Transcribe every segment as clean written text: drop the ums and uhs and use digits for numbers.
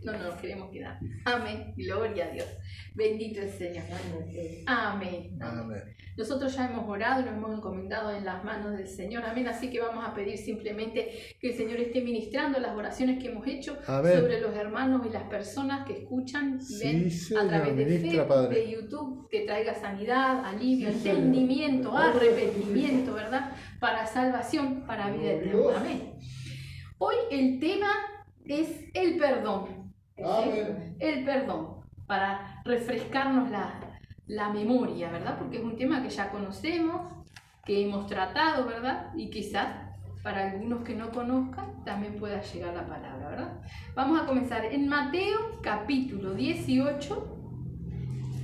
No nos queremos quedar. Amén. Gloria a Dios. Bendito el Señor. Amén. Amén. Nosotros ya hemos orado, nos hemos encomendado en las manos del Señor. Amén. Así que vamos a pedir simplemente que el Señor esté ministrando las oraciones que hemos hecho sobre los hermanos y las personas que escuchan y ven a través de Facebook, de YouTube, que traiga sanidad, alivio, entendimiento, arrepentimiento, ¿verdad? Para salvación, para vida eterna. Amén. Hoy el tema es el perdón. El perdón, para refrescarnos la memoria, ¿verdad? Porque es un tema que ya conocemos, que hemos tratado, ¿verdad? Y quizás para algunos que no conozcan también pueda llegar la palabra, ¿verdad? Vamos a comenzar en Mateo capítulo 18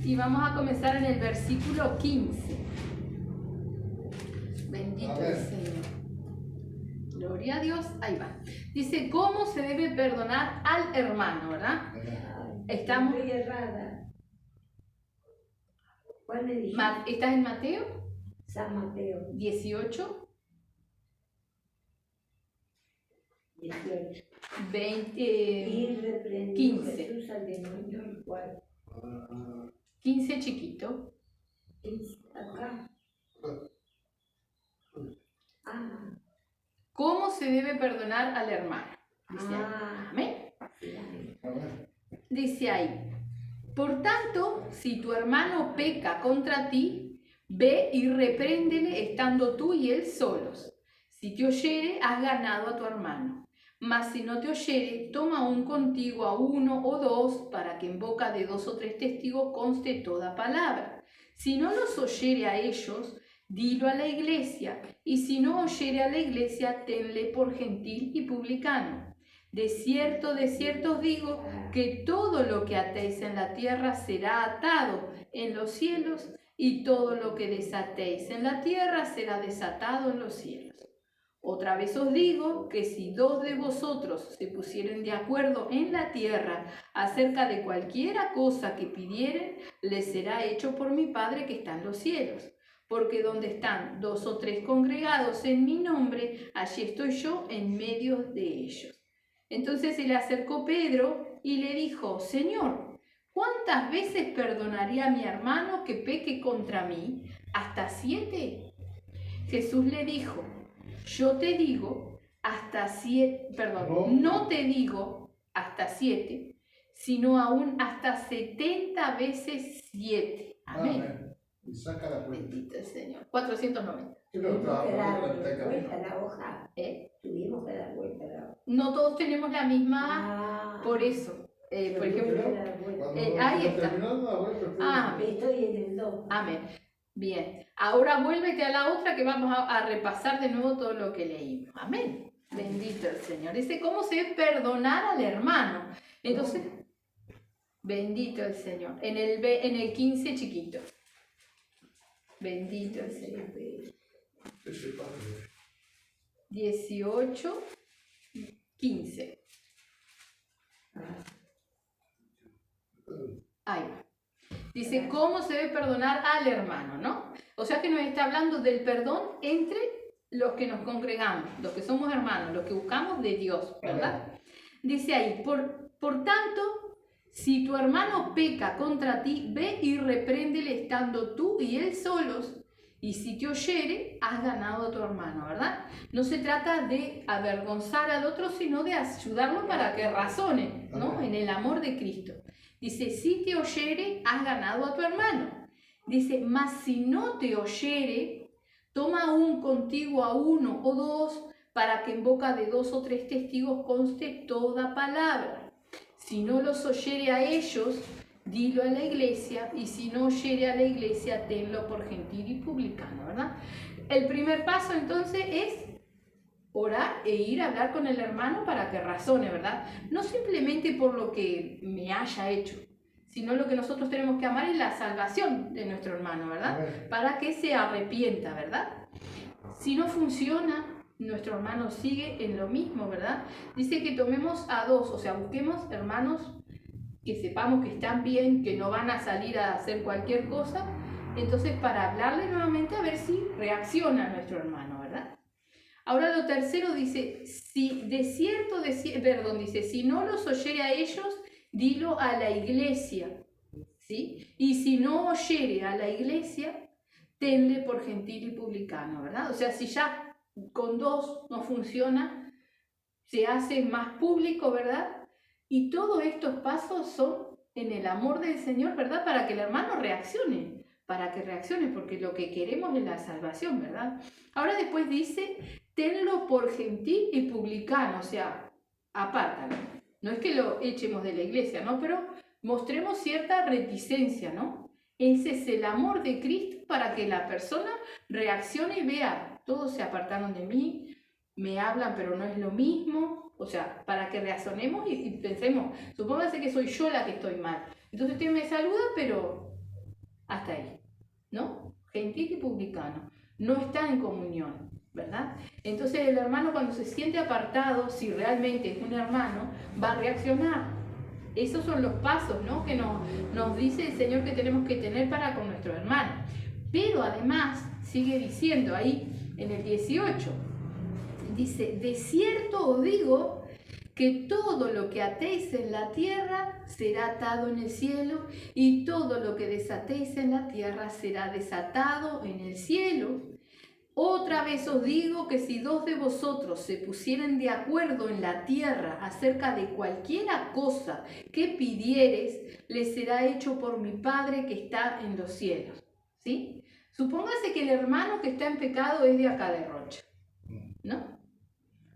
y vamos a comenzar en el versículo 15. Bendito el Señor. Gloria a Dios. Ahí va. Dice, ¿cómo se debe perdonar al hermano, verdad? Estamos. Estoy errada. ¿Cuál me dijiste? ¿Estás en Mateo? San Mateo 18. 18. 20. Y reprendió 15. Jesús al demonio, el cual. 15 chiquito. 15 acá. ¿Cómo se debe perdonar al hermano? Dice ahí. Amén. Dice ahí. Por tanto, si tu hermano peca contra ti, ve y repréndele estando tú y él solos. Si te oyere, has ganado a tu hermano. Mas si no te oyere, toma aún contigo a uno o dos, para que en boca de 2 o 3 testigos conste toda palabra. Si no los oyere a ellos, dilo a la iglesia, y si no oyere a la iglesia, tenle por gentil y publicano. De cierto os digo, que todo lo que atéis en la tierra será atado en los cielos, y todo lo que desatéis en la tierra será desatado en los cielos. Otra vez os digo que si 2 de vosotros se pusieren de acuerdo en la tierra acerca de cualquiera cosa que pidieren, les será hecho por mi Padre que está en los cielos. Porque donde están 2 o 3 congregados en mi nombre, allí estoy yo en medio de ellos. Entonces se le acercó Pedro y le dijo, Señor, ¿cuántas veces perdonaré a mi hermano que peque contra mí? ¿Hasta 7? Jesús le dijo, yo te digo hasta 7, perdón, no te digo hasta 7, sino aún hasta 70 veces 7. Amén. Y saca la cuenta. Bendito el Señor. 490. Tuvimos que dar vuelta a la hoja. Tuvimos que dar vuelta a la hoja. No todos tenemos la misma, por eso. Por ejemplo, ahí está. Estoy en el 2. Amén. Bien. Ahora vuélvete a la otra que vamos a repasar de nuevo todo lo que leímos. Amén. Bendito el Señor. Dice, ¿cómo se debe perdonar al hermano? Entonces, bendito el Señor. En el 15 chiquito. Bendito el Señor. 18, 15. Ahí va. Dice, ¿cómo se debe perdonar al hermano? ¿No? O sea que nos está hablando del perdón entre los que nos congregamos, los que somos hermanos, los que buscamos de Dios, ¿verdad? Dice ahí, por tanto, si tu hermano peca contra ti, ve y repréndele estando tú y él solos, y si te oyere, has ganado a tu hermano, ¿verdad? No se trata de avergonzar al otro, sino de ayudarlo para que razone, ¿no? En el amor de Cristo. Dice, si te oyere, has ganado a tu hermano. Dice, mas si no te oyere, toma aún contigo a 1 o 2, para que en boca de 2 o 3 testigos conste toda palabra. Si no los oyere a ellos, dilo a la iglesia, y si no oyere a la iglesia, tenlo por gentil y publicano, ¿verdad? El primer paso entonces es orar e ir a hablar con el hermano para que razone, ¿verdad? No simplemente por lo que me haya hecho, sino lo que nosotros tenemos que amar es la salvación de nuestro hermano, ¿verdad? Para que se arrepienta, ¿verdad? Si no funciona, nuestro hermano sigue en lo mismo, ¿verdad? Dice que tomemos a 2, o sea, busquemos hermanos que sepamos que están bien, que no van a salir a hacer cualquier cosa, entonces para hablarle nuevamente a ver si reacciona nuestro hermano, ¿verdad? Ahora lo tercero dice, dice, si no los oyere a ellos, dilo a la iglesia, ¿sí? Y si no oyere a la iglesia, tenle por gentil y publicano, ¿verdad? O sea, si ya con dos no funciona, se hace más público, ¿verdad? Y todos estos pasos son en el amor del Señor, ¿verdad? Para que el hermano reaccione, porque lo que queremos es la salvación, ¿verdad? Ahora después dice, tenlo por gentil y publicano, o sea, apártalo. No es que lo echemos de la iglesia, ¿no? Pero mostremos cierta reticencia, ¿no? Ese es el amor de Cristo para que la persona reaccione y vea, todos se apartaron de mí, me hablan pero no es lo mismo, o sea, para que reaccionemos y pensemos, supóngase que soy yo la que estoy mal, entonces usted me saluda pero hasta ahí, ¿no? Gentil y publicano, no está en comunión, ¿verdad? Entonces el hermano cuando se siente apartado, si realmente es un hermano, va a reaccionar. Esos son los pasos, ¿no? Que nos dice el Señor que tenemos que tener para con nuestro hermano. Pero además sigue diciendo ahí en el 18, dice, de cierto os digo que todo lo que atéis en la tierra será atado en el cielo, y todo lo que desatéis en la tierra será desatado en el cielo. Otra vez os digo que si dos de vosotros se pusieren de acuerdo en la tierra acerca de cualquiera cosa que pidiereis, les será hecho por mi Padre que está en los cielos. ¿Sí? Supóngase que el hermano que está en pecado es de acá de Rocha, ¿no?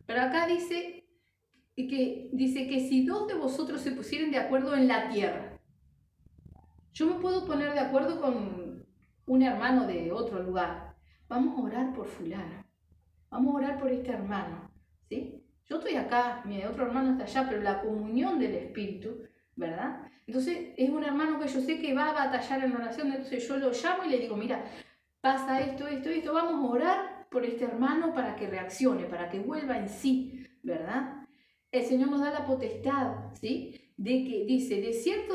Pero acá dice que si dos de vosotros se pusieren de acuerdo en la tierra, yo me puedo poner de acuerdo con un hermano de otro lugar. Vamos a orar por fulano, vamos a orar por este hermano, ¿sí? Yo estoy acá, mi otro hermano está allá, pero la comunión del Espíritu, ¿verdad? Entonces es un hermano que yo sé que va a batallar en oración, entonces yo lo llamo y le digo, mira, pasa esto, vamos a orar por este hermano para que reaccione, para que vuelva en sí, ¿verdad? El Señor nos da la potestad, ¿sí? De que dice, de cierto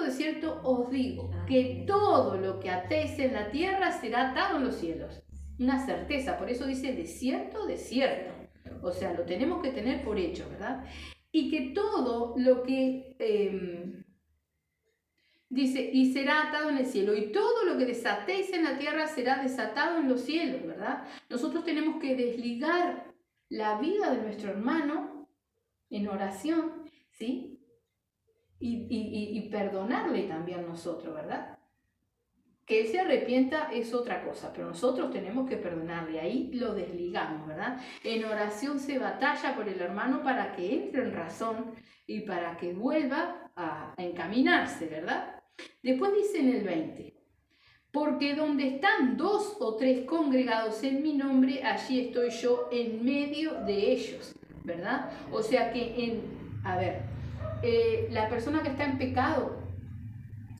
os digo, que todo lo que atéis en la tierra será atado en los cielos. Una certeza, por eso dice de cierto. O sea, lo tenemos que tener por hecho, ¿verdad? Y que todo lo que dice, y será atado en el cielo, y todo lo que desatéis en la tierra será desatado en los cielos, ¿verdad? Nosotros tenemos que desligar la vida de nuestro hermano en oración, ¿sí? Y perdonarle también nosotros, ¿verdad? Que él se arrepienta es otra cosa, pero nosotros tenemos que perdonarle, ahí lo desligamos, ¿verdad? En oración se batalla por el hermano para que entre en razón y para que vuelva a encaminarse, ¿verdad? Después dice en el 20, porque donde están 2 o 3 congregados en mi nombre, allí estoy yo en medio de ellos, ¿verdad? O sea que la persona que está en pecado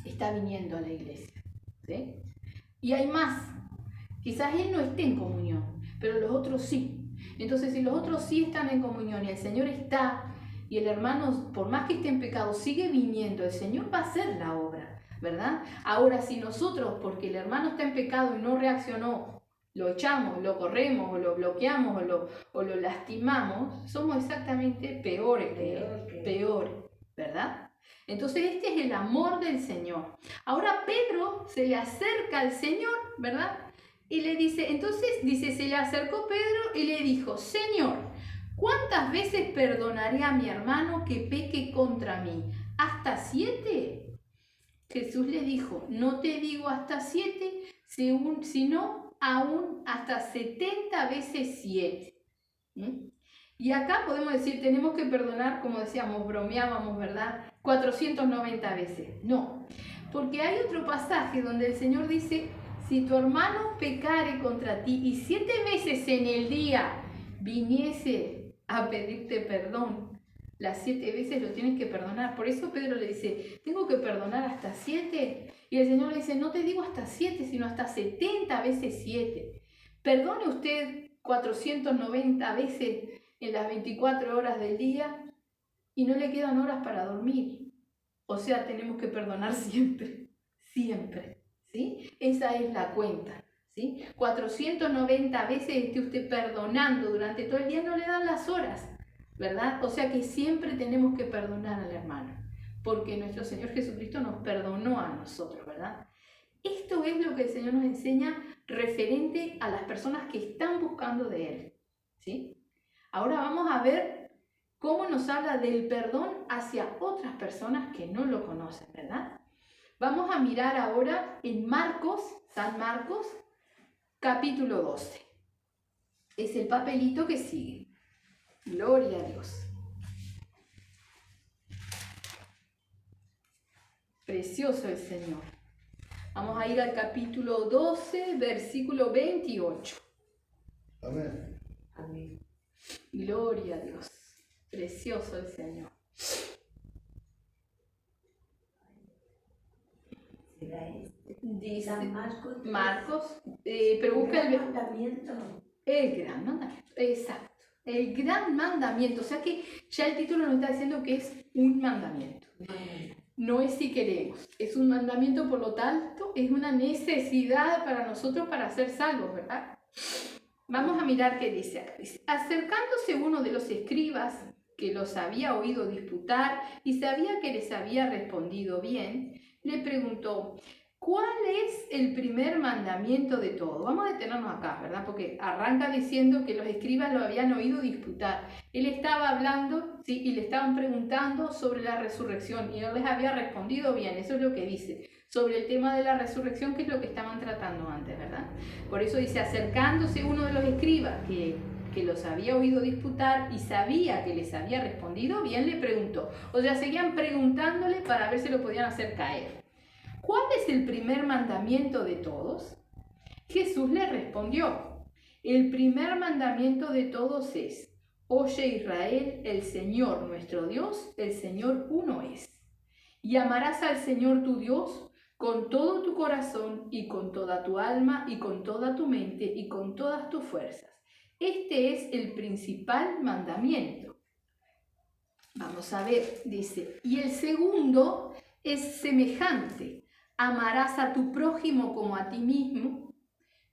está viniendo a la iglesia, ¿sí? Y hay más, quizás él no esté en comunión, pero los otros sí. Entonces, si los otros sí están en comunión y el Señor está, y el hermano, por más que esté en pecado, sigue viniendo, el Señor va a hacer la obra, ¿verdad? Ahora, si nosotros, porque el hermano está en pecado y no reaccionó, lo echamos, lo corremos, o lo bloqueamos, o lo lastimamos, somos exactamente peores que él, peores, ¿verdad? Entonces este es el amor del Señor. Ahora Pedro se le acerca al Señor, ¿verdad? Y le dice, se le acercó Pedro y le dijo, Señor, ¿cuántas veces perdonaré a mi hermano que peque contra mí? ¿Hasta 7? Jesús le dijo, no te digo hasta 7, sino aún hasta 70 veces 7. Y acá podemos decir, tenemos que perdonar, como decíamos, bromeábamos, ¿verdad? 490 veces. No, porque hay otro pasaje donde el Señor dice, si tu hermano pecare contra ti y 7 veces en el día viniese a pedirte perdón, las 7 veces lo tienes que perdonar. Por eso Pedro le dice, tengo que perdonar hasta 7. Y el Señor le dice, no te digo hasta 7, sino hasta 70 veces 7. Perdone usted 490 veces en las 24 horas del día y no le quedan horas para dormir. O sea, tenemos que perdonar siempre, siempre, ¿sí? Esa es la cuenta, ¿sí? 490 veces esté usted perdonando durante todo el día, no le dan las horas, ¿verdad? O sea que siempre tenemos que perdonar al hermano, porque nuestro Señor Jesucristo nos perdonó a nosotros, ¿verdad? Esto es lo que el Señor nos enseña referente a las personas que están buscando de Él, ¿sí? Ahora vamos a ver cómo nos habla del perdón hacia otras personas que no lo conocen, ¿verdad? Vamos a mirar ahora en Marcos, San Marcos, capítulo 12. Es el papelito que sigue. Gloria a Dios. Precioso el Señor. Vamos a ir al capítulo 12, versículo 28. Amén. Amén. Gloria a Dios. Precioso el Señor. Dice Marcos, pero busca el mandamiento. El gran mandamiento, exacto. El gran mandamiento. O sea que ya el título nos está diciendo que es un mandamiento. No es si queremos. Es un mandamiento, por lo tanto, es una necesidad para nosotros para ser salvos, ¿verdad? Vamos a mirar qué dice acá. Dice, acercándose uno de los escribas que los había oído disputar y sabía que les había respondido bien, le preguntó, ¿cuál es el primer mandamiento de todo? Vamos a detenernos acá, ¿verdad? Porque arranca diciendo que los escribas lo habían oído disputar. Él estaba hablando, ¿sí? Y le estaban preguntando sobre la resurrección y él les había respondido bien. Eso es lo que dice sobre el tema de la resurrección, que es lo que estaban tratando antes, ¿verdad? Por eso dice, acercándose uno de los escribas que los había oído disputar y sabía que les había respondido bien, le preguntó. O sea, seguían preguntándole para ver si lo podían hacer caer. ¿Cuál es el primer mandamiento de todos? Jesús le respondió, el primer mandamiento de todos es, oye Israel, el Señor nuestro Dios, el Señor uno es. Y amarás al Señor tu Dios con todo tu corazón y con toda tu alma y con toda tu mente y con todas tus fuerzas. Este es el principal mandamiento. Vamos a ver, dice, y el segundo es semejante. Amarás a tu prójimo como a ti mismo.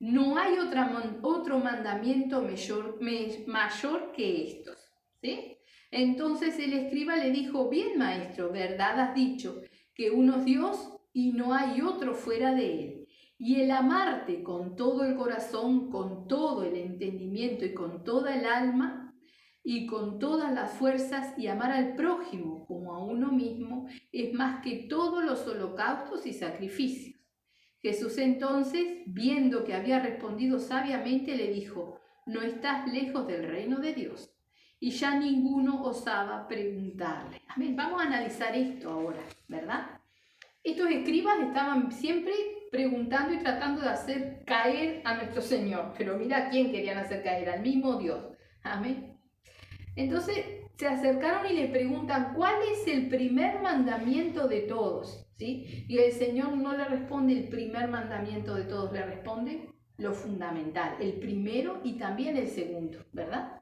No hay otro mandamiento mayor que estos, ¿sí? Entonces el escriba le dijo, bien maestro, verdad has dicho, que uno es Dios y no hay otro fuera de él. Y el amarte con todo el corazón, con todo el entendimiento y con toda el alma y con todas las fuerzas y amar al prójimo como a uno mismo es más que todos los holocaustos y sacrificios. Jesús entonces, viendo que había respondido sabiamente, le dijo, no estás lejos del reino de Dios. Y ya ninguno osaba preguntarle. Amén. Vamos a analizar esto ahora, ¿verdad? Estos escribas estaban siempre preguntando y tratando de hacer caer a nuestro Señor. Pero mira a quién querían hacer caer, al mismo Dios. Amén. Entonces se acercaron y le preguntan, ¿cuál es el primer mandamiento de todos? ¿Sí? Y el Señor no le responde el primer mandamiento de todos, le responde lo fundamental, el primero y también el segundo, ¿verdad?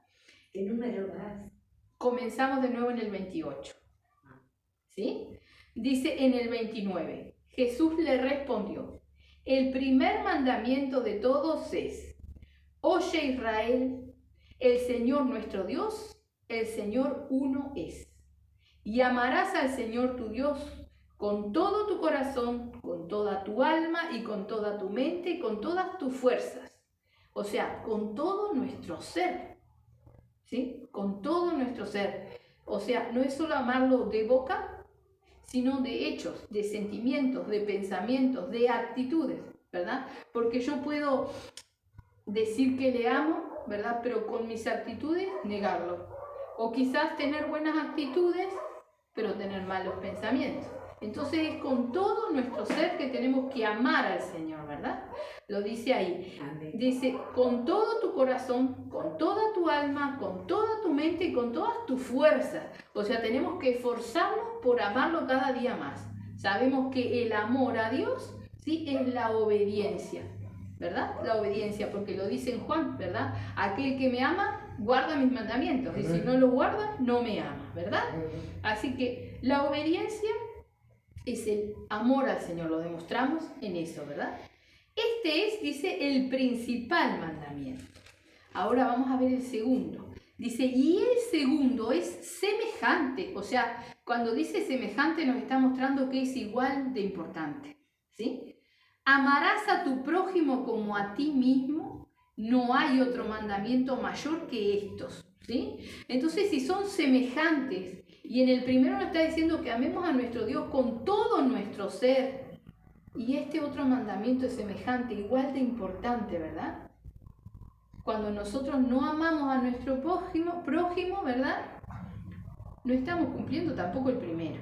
¿Qué número vas? Comenzamos de nuevo en el 28. ¿Sí? Dice en el 29, Jesús le respondió, el primer mandamiento de todos es, oye Israel, el Señor nuestro Dios, el Señor uno es. Y amarás al Señor tu Dios con todo tu corazón, con toda tu alma y con toda tu mente y con todas tus fuerzas. O sea, con todo nuestro ser. ¿Sí? Con todo nuestro ser. O sea, no es solo amarlo de boca, sino de hechos, de sentimientos, de pensamientos, de actitudes, ¿verdad? Porque yo puedo decir que le amo, ¿verdad? Pero con mis actitudes negarlo. O quizás tener buenas actitudes, pero tener malos pensamientos. Entonces es con todo nuestro ser que tenemos que amar al Señor, ¿verdad? Lo dice ahí. Amén. Dice, con todo tu corazón, con toda tu alma, con toda tu mente y con todas tus fuerzas. O sea, tenemos que esforzarnos por amarlo cada día más. Sabemos que el amor a Dios, ¿sí? Es la obediencia, ¿verdad? La obediencia, porque lo dice en Juan, ¿verdad? Aquel que me ama, guarda mis mandamientos. Y si no los guarda, no me ama, ¿verdad? Así que la obediencia es el amor al Señor, lo demostramos en eso, ¿verdad? Este es, dice, el principal mandamiento. Ahora vamos a ver el segundo. Dice, y el segundo es semejante. O sea, cuando dice semejante nos está mostrando que es igual de importante. ¿Sí? Amarás a tu prójimo como a ti mismo. No hay otro mandamiento mayor que estos. ¿Sí? Entonces, si son semejantes, y en el primero nos está diciendo que amemos a nuestro Dios con todo nuestro ser, y este otro mandamiento es semejante, igual de importante, ¿verdad? Cuando nosotros no amamos a nuestro prójimo, ¿verdad? No estamos cumpliendo tampoco el primero.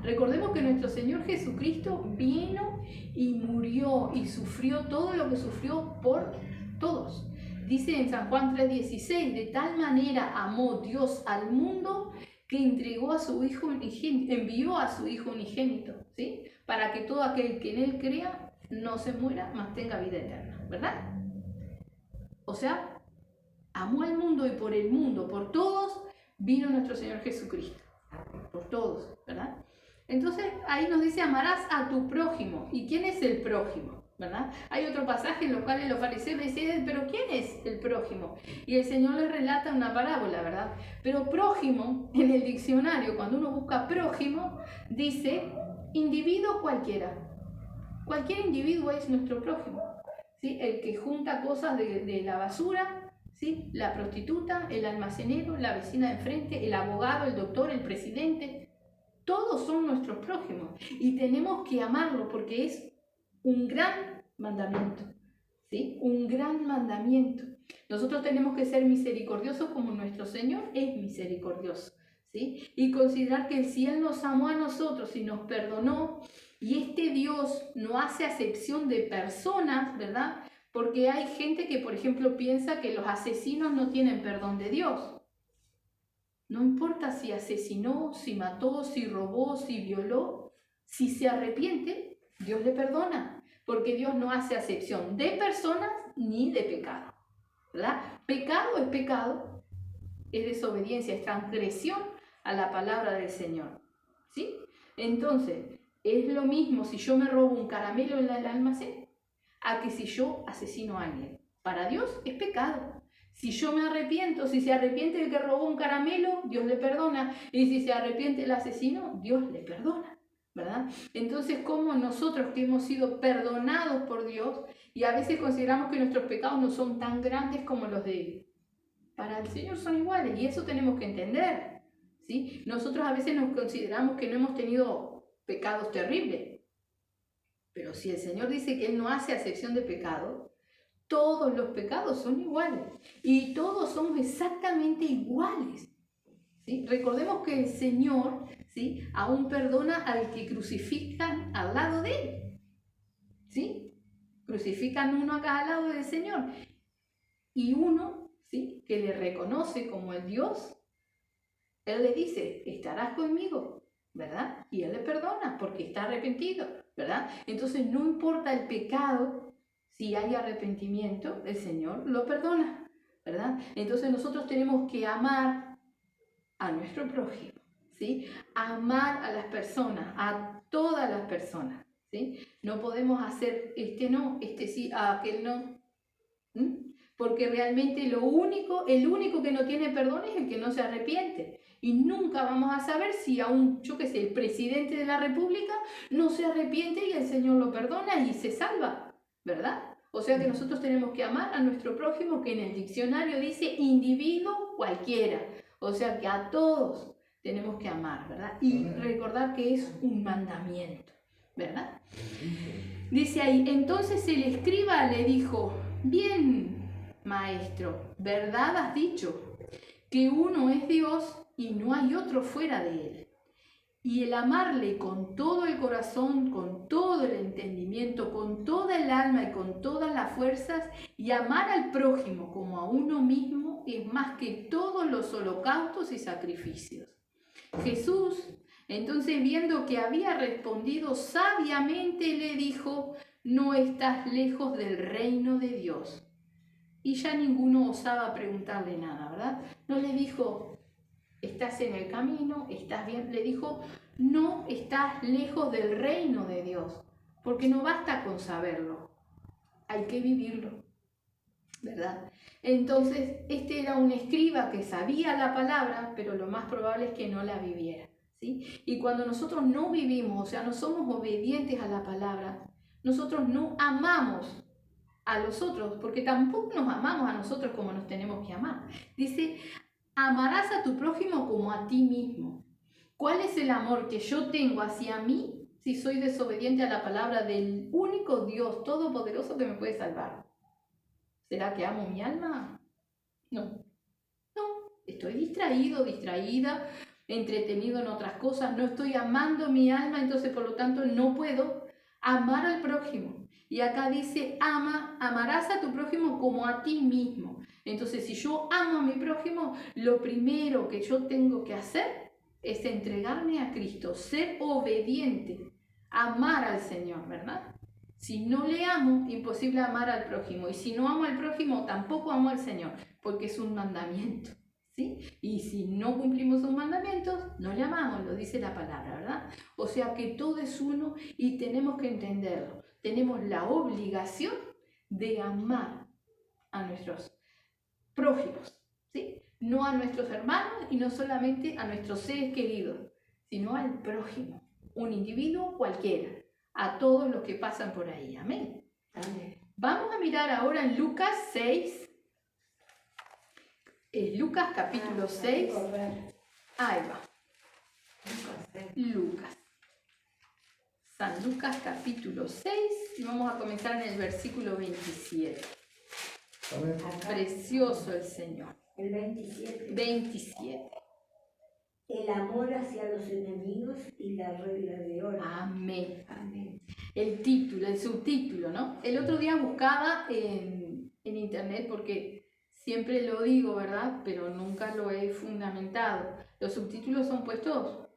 Recordemos que nuestro Señor Jesucristo vino y murió y sufrió todo lo que sufrió por todos. Dice en San Juan 3:16, de tal manera amó Dios al mundo que entregó a su Hijo envió a su Hijo unigénito, ¿sí? Para que todo aquel que en Él crea no se muera, mas tenga vida eterna, ¿verdad? O sea, amó al mundo y por el mundo, por todos, vino nuestro Señor Jesucristo. Por todos, ¿verdad? Entonces ahí nos dice, amarás a tu prójimo. ¿Y quién es el prójimo? ¿Verdad? Hay otro pasaje en los cuales los fariseos decían, pero ¿quién es el prójimo? Y el Señor les relata una parábola, ¿verdad? Pero prójimo, en el diccionario, cuando uno busca prójimo, dice individuo cualquiera. Cualquier individuo es nuestro prójimo, ¿sí? El que junta cosas de la basura, ¿sí? La prostituta, el almacenero, la vecina de enfrente, el abogado, el doctor, el presidente. Todos son nuestros prójimos y tenemos que amarlos porque es un gran mandamiento, ¿sí? Un gran mandamiento. Nosotros tenemos que ser misericordiosos como nuestro Señor es misericordioso, ¿sí? Y considerar que si Él nos amó a nosotros y nos perdonó, y este Dios no hace acepción de personas, ¿verdad? Porque hay gente que, por ejemplo, piensa que los asesinos no tienen perdón de Dios. No importa si asesinó, si mató, si robó, si violó, si se arrepiente, Dios le perdona, porque Dios no hace acepción de personas ni de pecado, ¿verdad? Pecado es pecado, es desobediencia, es transgresión a la palabra del Señor, ¿sí? Entonces, es lo mismo si yo me robo un caramelo en el almacén a que si yo asesino a alguien. Para Dios es pecado. Si yo me arrepiento, si se arrepiente el que robó un caramelo, Dios le perdona. Y si se arrepiente el asesino, Dios le perdona, ¿verdad? Entonces, como nosotros que hemos sido perdonados por Dios, y a veces consideramos que nuestros pecados no son tan grandes como los de Él, para el Señor son iguales, y eso tenemos que entender, ¿sí? Nosotros a veces nos consideramos que no hemos tenido pecados terribles, pero si el Señor dice que Él no hace acepción de pecado, todos los pecados son iguales y todos somos exactamente iguales, ¿sí? Recordemos que el Señor, ¿sí?, aún perdona al que crucifican al lado de Él, ¿sí? Crucifican uno acá al lado del Señor y uno, ¿sí?, que le reconoce como el Dios, Él le dice, estarás conmigo, ¿verdad? Y Él le perdona porque está arrepentido, ¿verdad? Entonces no importa el pecado. Si hay arrepentimiento, el Señor lo perdona, ¿verdad? Entonces nosotros tenemos que amar a nuestro prójimo, ¿sí? Amar a las personas, a todas las personas, ¿sí? No podemos hacer este no, este sí, aquel no, porque realmente el único que no tiene perdón es el que no se arrepiente. Y nunca vamos a saber si aún, yo qué sé, el presidente de la República no se arrepiente y el Señor lo perdona y se salva, ¿verdad? O sea que nosotros tenemos que amar a nuestro prójimo, que en el diccionario dice individuo cualquiera. O sea que a todos tenemos que amar, ¿verdad? Y recordar que es un mandamiento, ¿verdad? Dice ahí, entonces el escriba le dijo, bien, maestro, ¿verdad has dicho? Que uno es Dios y no hay otro fuera de Él. Y el amarle con todo el corazón, con todo el entendimiento, con toda el alma y con todas las fuerzas, y amar al prójimo como a uno mismo, es más que todos los holocaustos y sacrificios. Jesús, entonces, viendo que había respondido sabiamente, le dijo, no estás lejos del reino de Dios. Y ya ninguno osaba preguntarle nada, ¿verdad? No le dijo, estás en el camino, estás bien. Le dijo, no estás lejos del reino de Dios, porque no basta con saberlo, hay que vivirlo, ¿verdad? Entonces, este era un escriba que sabía la palabra, pero lo más probable es que no la viviera, ¿sí? Y cuando nosotros no vivimos, o sea, no somos obedientes a la palabra, nosotros no amamos a los otros, porque tampoco nos amamos a nosotros como nos tenemos que amar. Dice, amarás a tu prójimo como a ti mismo. ¿Cuál es el amor que yo tengo hacia mí si soy desobediente a la palabra del único Dios todopoderoso que me puede salvar? ¿Será que amo mi alma? No. Estoy distraído, distraída, entretenido en otras cosas, no estoy amando mi alma, entonces por lo tanto no puedo amar al prójimo. Y acá dice, amarás a tu prójimo como a ti mismo. Entonces, si yo amo a mi prójimo, lo primero que yo tengo que hacer es entregarme a Cristo, ser obediente, amar al Señor, ¿verdad? Si no le amo, imposible amar al prójimo. Y si no amo al prójimo, tampoco amo al Señor, porque es un mandamiento, ¿sí? Y si no cumplimos sus mandamientos, no le amamos, lo dice la palabra, ¿verdad? O sea que todo es uno y tenemos que entenderlo. Tenemos la obligación de amar a nuestros prójimos, ¿sí? No a nuestros hermanos y no solamente a nuestros seres queridos, sino al prójimo, un individuo cualquiera, a todos los que pasan por ahí. Amén. Amén. Vamos a mirar ahora en Lucas 6. Lucas capítulo 6. Ahí va. Lucas. San Lucas capítulo 6 y vamos a comenzar en el versículo 27. Amén. Precioso el Señor. El 27. 27. El amor hacia los enemigos y la regla de oro. Amén. Amén. El título, el subtítulo, ¿no? El otro día buscaba en internet porque siempre lo digo, ¿verdad? Pero nunca lo he fundamentado. Los subtítulos son puestos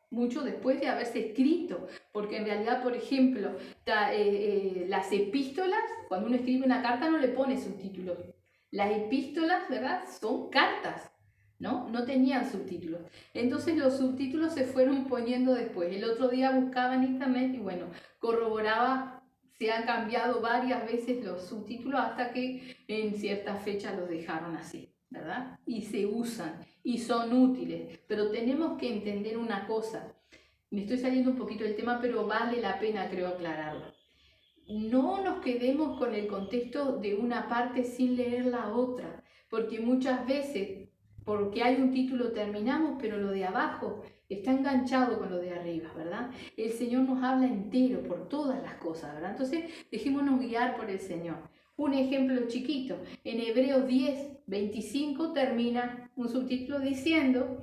mucho después de haberse escrito, porque en realidad, por ejemplo, las epístolas, cuando uno escribe una carta no le pone subtítulos. Las epístolas, ¿verdad? Son cartas, ¿no? No tenían subtítulos. Entonces los subtítulos se fueron poniendo después. El otro día buscaba en internet y bueno, corroboraba, se han cambiado varias veces los subtítulos hasta que en cierta fecha los dejaron así, ¿verdad? Y se usan y son útiles, pero tenemos que entender una cosa. Me estoy saliendo un poquito del tema, pero vale la pena, creo, aclararlo. No nos quedemos con el contexto de una parte sin leer la otra, porque muchas veces, porque hay un título, terminamos, pero lo de abajo está enganchado con lo de arriba, ¿verdad? El Señor nos habla entero por todas las cosas, ¿verdad? Entonces, dejémonos guiar por el Señor. Un ejemplo chiquito, en Hebreos 10, 25 termina un subtítulo diciendo,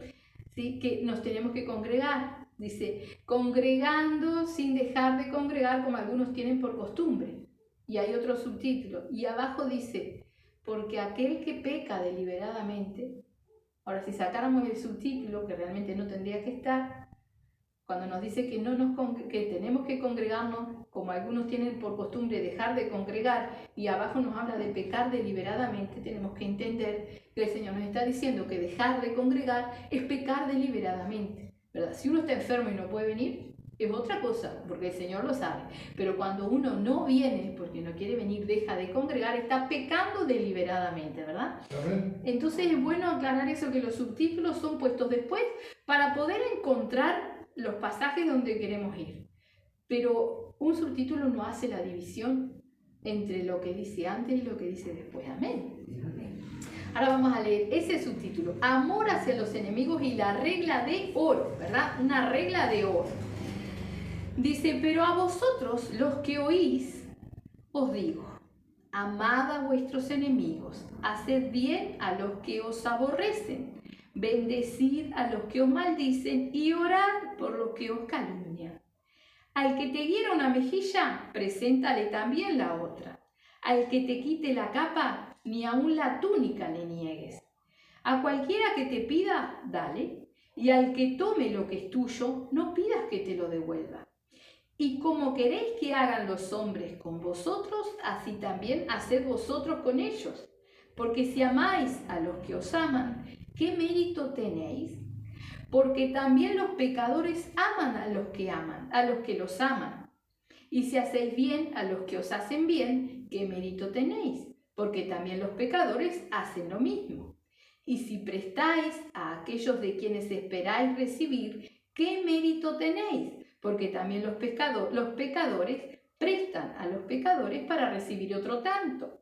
¿sí?, que nos tenemos que congregar. Dice, congregando sin dejar de congregar como algunos tienen por costumbre. Y hay otro subtítulo. Y abajo dice, porque aquel que peca deliberadamente. Ahora, si sacáramos el subtítulo, que realmente no tendría que estar, cuando nos dice que, que tenemos que congregarnos, como algunos tienen por costumbre dejar de congregar, y abajo nos habla de pecar deliberadamente, tenemos que entender que el Señor nos está diciendo que dejar de congregar es pecar deliberadamente, ¿verdad? Si uno está enfermo y no puede venir, es otra cosa, porque el Señor lo sabe. Pero cuando uno no viene, porque no quiere venir, deja de congregar, está pecando deliberadamente, ¿verdad? Entonces es bueno aclarar eso, que los subtítulos son puestos después para poder encontrar los pasajes donde queremos ir. Pero un subtítulo no hace la división entre lo que dice antes y lo que dice después. Amén. Amén. Ahora vamos a leer ese subtítulo. Amor hacia los enemigos y la regla de oro, ¿verdad? Una regla de oro. Dice, pero a vosotros los que oís, os digo, amad a vuestros enemigos, haced bien a los que os aborrecen, bendecid a los que os maldicen y orad por los que os calumnian. Al que te hiera una mejilla, preséntale también la otra. Al que te quite la capa, ni aun la túnica le niegues. A cualquiera que te pida, dale, y al que tome lo que es tuyo, no pidas que te lo devuelva. Y como queréis que hagan los hombres con vosotros, así también haced vosotros con ellos. Porque si amáis a los que os aman, ¿qué mérito tenéis? Porque también los pecadores aman a los que los aman. Y si hacéis bien a los que os hacen bien, ¿qué mérito tenéis? Porque también los pecadores hacen lo mismo. Y si prestáis a aquellos de quienes esperáis recibir, ¿qué mérito tenéis? Porque también los pecadores prestan a los pecadores para recibir otro tanto.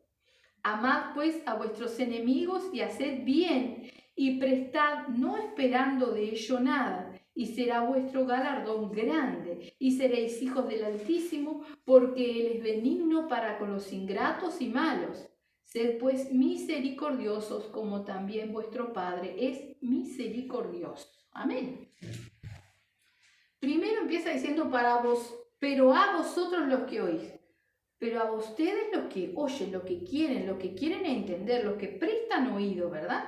Amad pues a vuestros enemigos y haced bien, y prestad no esperando de ello nada, y será vuestro galardón grande, y seréis hijos del Altísimo, porque Él es benigno para con los ingratos y malos. Sed pues misericordiosos, como también vuestro Padre es misericordioso. Amén. Primero empieza diciendo para vos, pero a vosotros los que oís. Pero a ustedes los que oyen, los que quieren entender, los que prestan oído, ¿verdad?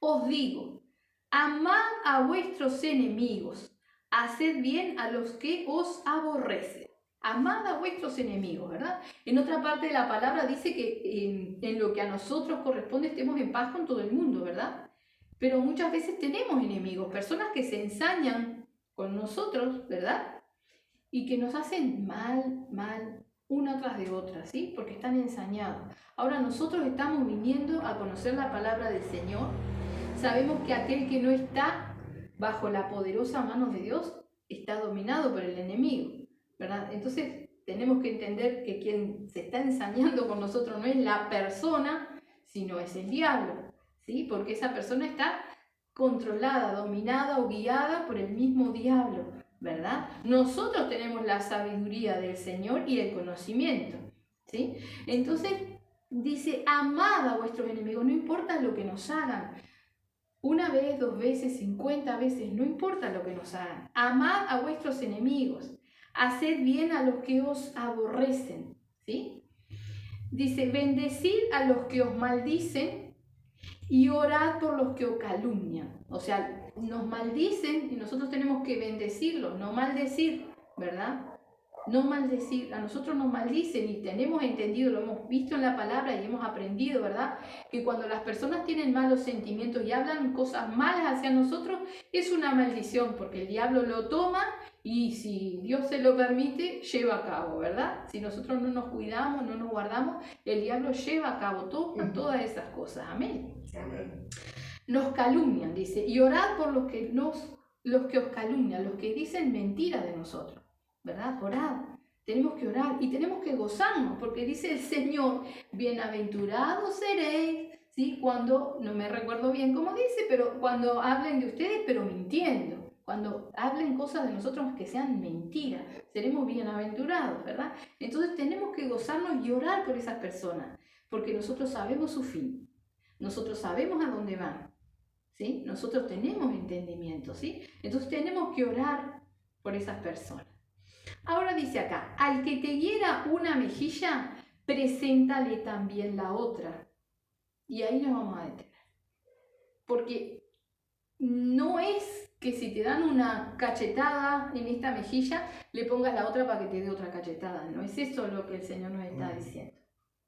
Os digo, amad a vuestros enemigos, haced bien a los que os aborrecen. Amad a vuestros enemigos, ¿verdad? En otra parte de la palabra dice que en lo que a nosotros corresponde estemos en paz con todo el mundo, ¿verdad? Pero muchas veces tenemos enemigos, personas que se ensañan con nosotros, ¿verdad? Y que nos hacen mal, una tras de otra, ¿sí? Porque están ensañados. Ahora nosotros estamos viniendo a conocer la palabra del Señor. Sabemos que aquel que no está bajo la poderosa mano de Dios está dominado por el enemigo, ¿verdad? Entonces tenemos que entender que quien se está ensañando con nosotros no es la persona, sino es el diablo, ¿sí? Porque esa persona está controlada, dominada o guiada por el mismo diablo, ¿verdad? Nosotros tenemos la sabiduría del Señor y el conocimiento, ¿sí? Entonces dice, amad a vuestros enemigos, no importa lo que nos hagan, una vez, 2 veces, 50 veces, no importa lo que nos hagan, amad a vuestros enemigos, haced bien a los que os aborrecen, ¿sí? Dice, bendecid a los que os maldicen y orad por los que os calumnian. O sea, nos maldicen y nosotros tenemos que bendecirlos, no maldecir, ¿verdad? No maldecir. A nosotros nos maldicen y tenemos entendido, lo hemos visto en la palabra y hemos aprendido, ¿verdad? Que cuando las personas tienen malos sentimientos y hablan cosas malas hacia nosotros, es una maldición, porque el diablo lo toma y si Dios se lo permite, lleva a cabo, ¿verdad? Si nosotros no nos cuidamos, no nos guardamos, el diablo lleva a cabo todas esas cosas. Amén. Amén. Nos calumnian, dice, y orad por los que os calumnian, los que dicen mentiras de nosotros, ¿verdad? Orad, tenemos que orar y tenemos que gozarnos, porque dice el Señor, bienaventurados seréis, ¿sí? Cuando, no me recuerdo bien cómo dice, pero cuando hablen de ustedes, pero mintiendo, cuando hablen cosas de nosotros que sean mentiras, seremos bienaventurados, ¿verdad? Entonces tenemos que gozarnos y orar por esas personas, porque nosotros sabemos su fin, nosotros sabemos a dónde van. ¿Sí? Nosotros tenemos entendimiento, ¿sí? Entonces tenemos que orar por esas personas. Ahora dice acá, al que te hiera una mejilla, preséntale también la otra. Y ahí nos vamos a detener. Porque no es que si te dan una cachetada en esta mejilla, le pongas la otra para que te dé otra cachetada. No es eso lo que el Señor nos está diciendo.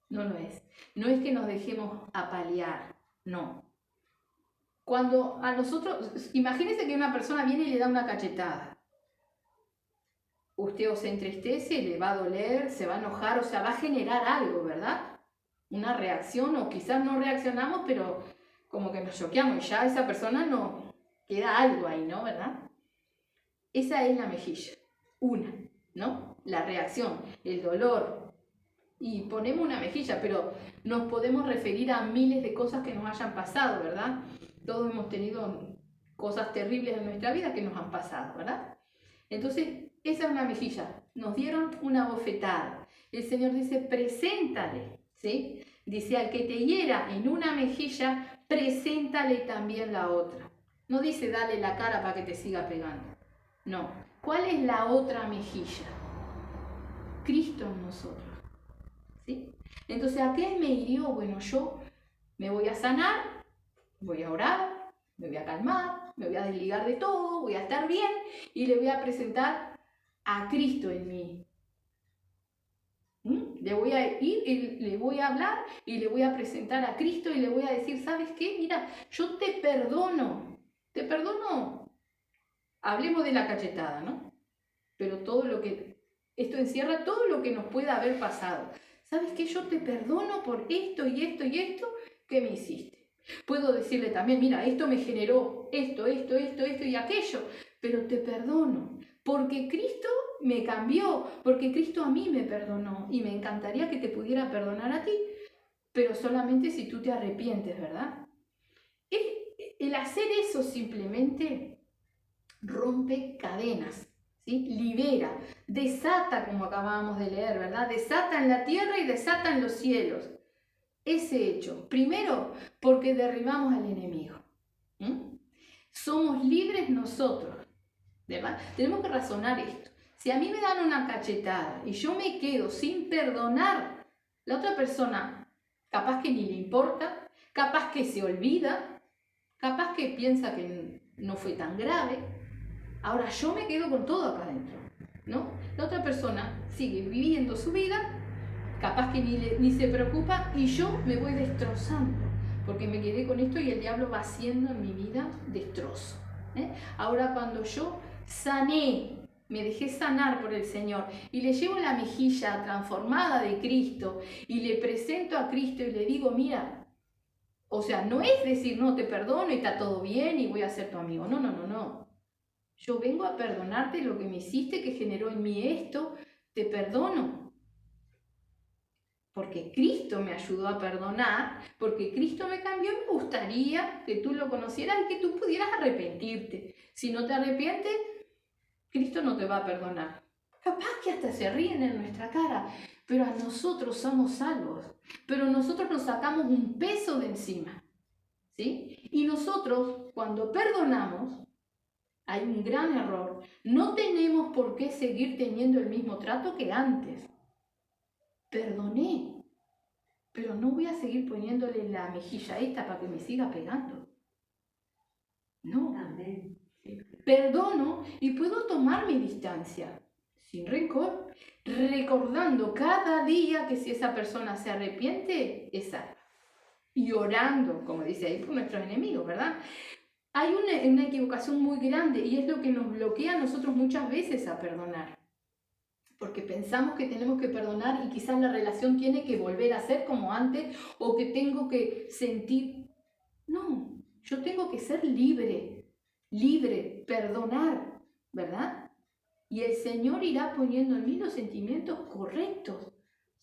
No lo es. No es que nos dejemos apalear, no. Cuando a nosotros, imagínense que una persona viene y le da una cachetada. Usted o se entristece, le va a doler, se va a enojar, o sea, va a generar algo, ¿verdad? Una reacción, o quizás no reaccionamos, pero como que nos choqueamos y ya esa persona no queda algo ahí, ¿no? ¿Verdad? Esa es la mejilla, una, ¿no? La reacción, el dolor. Y ponemos una mejilla, pero nos podemos referir a miles de cosas que nos hayan pasado, ¿verdad? Todos hemos tenido cosas terribles en nuestra vida que nos han pasado, ¿verdad? Entonces, esa es una mejilla. Nos dieron una bofetada. El Señor dice, preséntale, ¿sí? Dice, al que te hiera en una mejilla, preséntale también la otra. No dice, dale la cara para que te siga pegando. No. ¿Cuál es la otra mejilla? Cristo en nosotros, ¿sí? Entonces, ¿a qué me hirió? Bueno, yo me voy a sanar, voy a orar, me voy a calmar, me voy a desligar de todo, voy a estar bien y le voy a presentar a Cristo en mí. Le voy a ir y le voy a hablar y le voy a presentar a Cristo y le voy a decir, ¿sabes qué? Mira, yo te perdono. Hablemos de la cachetada, ¿no? Pero todo lo que Esto encierra todo lo que nos pueda haber pasado. ¿Sabes qué? Yo te perdono por esto y esto y esto que me hiciste. Puedo decirle también, mira, esto me generó esto y aquello, pero te perdono, porque Cristo me cambió, porque Cristo a mí me perdonó y me encantaría que te pudiera perdonar a ti, pero solamente si tú te arrepientes, ¿verdad? El hacer eso simplemente rompe cadenas, ¿sí? Libera, desata, como acabábamos de leer, ¿verdad? Desata en la tierra y desata en los cielos. Ese hecho, primero, porque derribamos al enemigo. Somos libres nosotros, ¿verdad? Tenemos que razonar esto. Si a mí me dan una cachetada y yo me quedo sin perdonar, la otra persona capaz que ni le importa, capaz que se olvida, capaz que piensa que no fue tan grave. Ahora yo me quedo con todo acá adentro, ¿no? La otra persona sigue viviendo su vida, capaz que ni se preocupa, y yo me voy destrozando, porque me quedé con esto y el diablo va haciendo en mi vida destrozo. Ahora cuando yo sané, me dejé sanar por el Señor y le llevo la mejilla transformada de Cristo y le presento a Cristo y le digo, mira, o sea, no es decir, no, te perdono y está todo bien y voy a ser tu amigo. No, no, no, no. Yo vengo a perdonarte lo que me hiciste, que generó en mí esto, te perdono. Porque Cristo me ayudó a perdonar, porque Cristo me cambió, me gustaría que tú lo conocieras y que tú pudieras arrepentirte. Si no te arrepientes, Cristo no te va a perdonar. Capaz que hasta se ríen en nuestra cara, pero a nosotros somos salvos. Pero nosotros nos sacamos un peso de encima, ¿sí? Y nosotros, cuando perdonamos, hay un gran error. No tenemos por qué seguir teniendo el mismo trato que antes. Perdoné, pero no voy a seguir poniéndole la mejilla esta para que me siga pegando. No. Amén. Perdono y puedo tomar mi distancia, sin rencor, recordando cada día que si esa persona se arrepiente, es salva. Y orando, como dice ahí, por nuestros enemigos, ¿verdad? Hay una equivocación muy grande y es lo que nos bloquea a nosotros muchas veces a perdonar. Porque pensamos que tenemos que perdonar y quizás la relación tiene que volver a ser como antes o que tengo que sentir. No, yo tengo que ser libre, perdonar, ¿verdad? Y el Señor irá poniendo en mí los sentimientos correctos,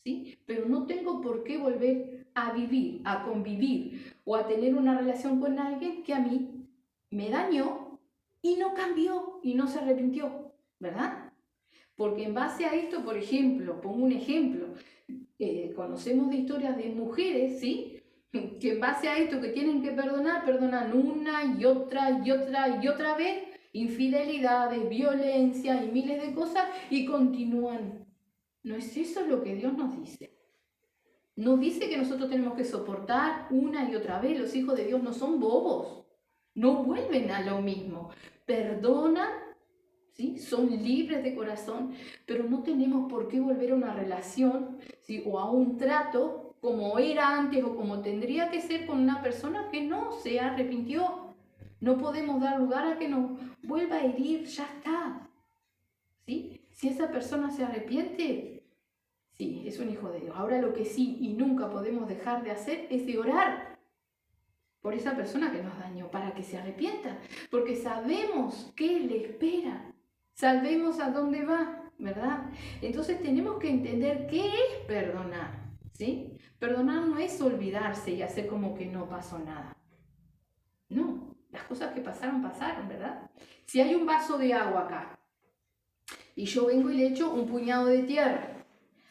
¿sí? Pero no tengo por qué volver a vivir, a convivir o a tener una relación con alguien que a mí me dañó y no cambió y no se arrepintió, ¿verdad? Porque en base a esto, por ejemplo, pongo un ejemplo, conocemos de historias de mujeres, ¿sí? Que en base a esto que tienen que perdonar, perdonan una y otra vez, infidelidades, violencia y miles de cosas y continúan. ¿No es eso lo que Dios nos dice? Nos dice que nosotros tenemos que soportar una y otra vez. Los hijos de Dios no son bobos, no vuelven a lo mismo. Perdonan, ¿sí? Son libres de corazón, pero no tenemos por qué volver a una relación, ¿sí? O a un trato como era antes o como tendría que ser con una persona que no se arrepintió. No podemos dar lugar a que nos vuelva a herir, ya está. ¿Sí? Si esa persona se arrepiente, sí, es un hijo de Dios. Ahora lo que sí y nunca podemos dejar de hacer es de orar por esa persona que nos dañó, para que se arrepienta, porque sabemos qué le espera, sabemos a dónde va, ¿verdad? Entonces tenemos que entender qué es perdonar, ¿sí? Perdonar no es olvidarse y hacer como que no pasó nada. No, las cosas que pasaron, pasaron, ¿verdad? Si hay un vaso de agua acá y yo vengo y le echo un puñado de tierra,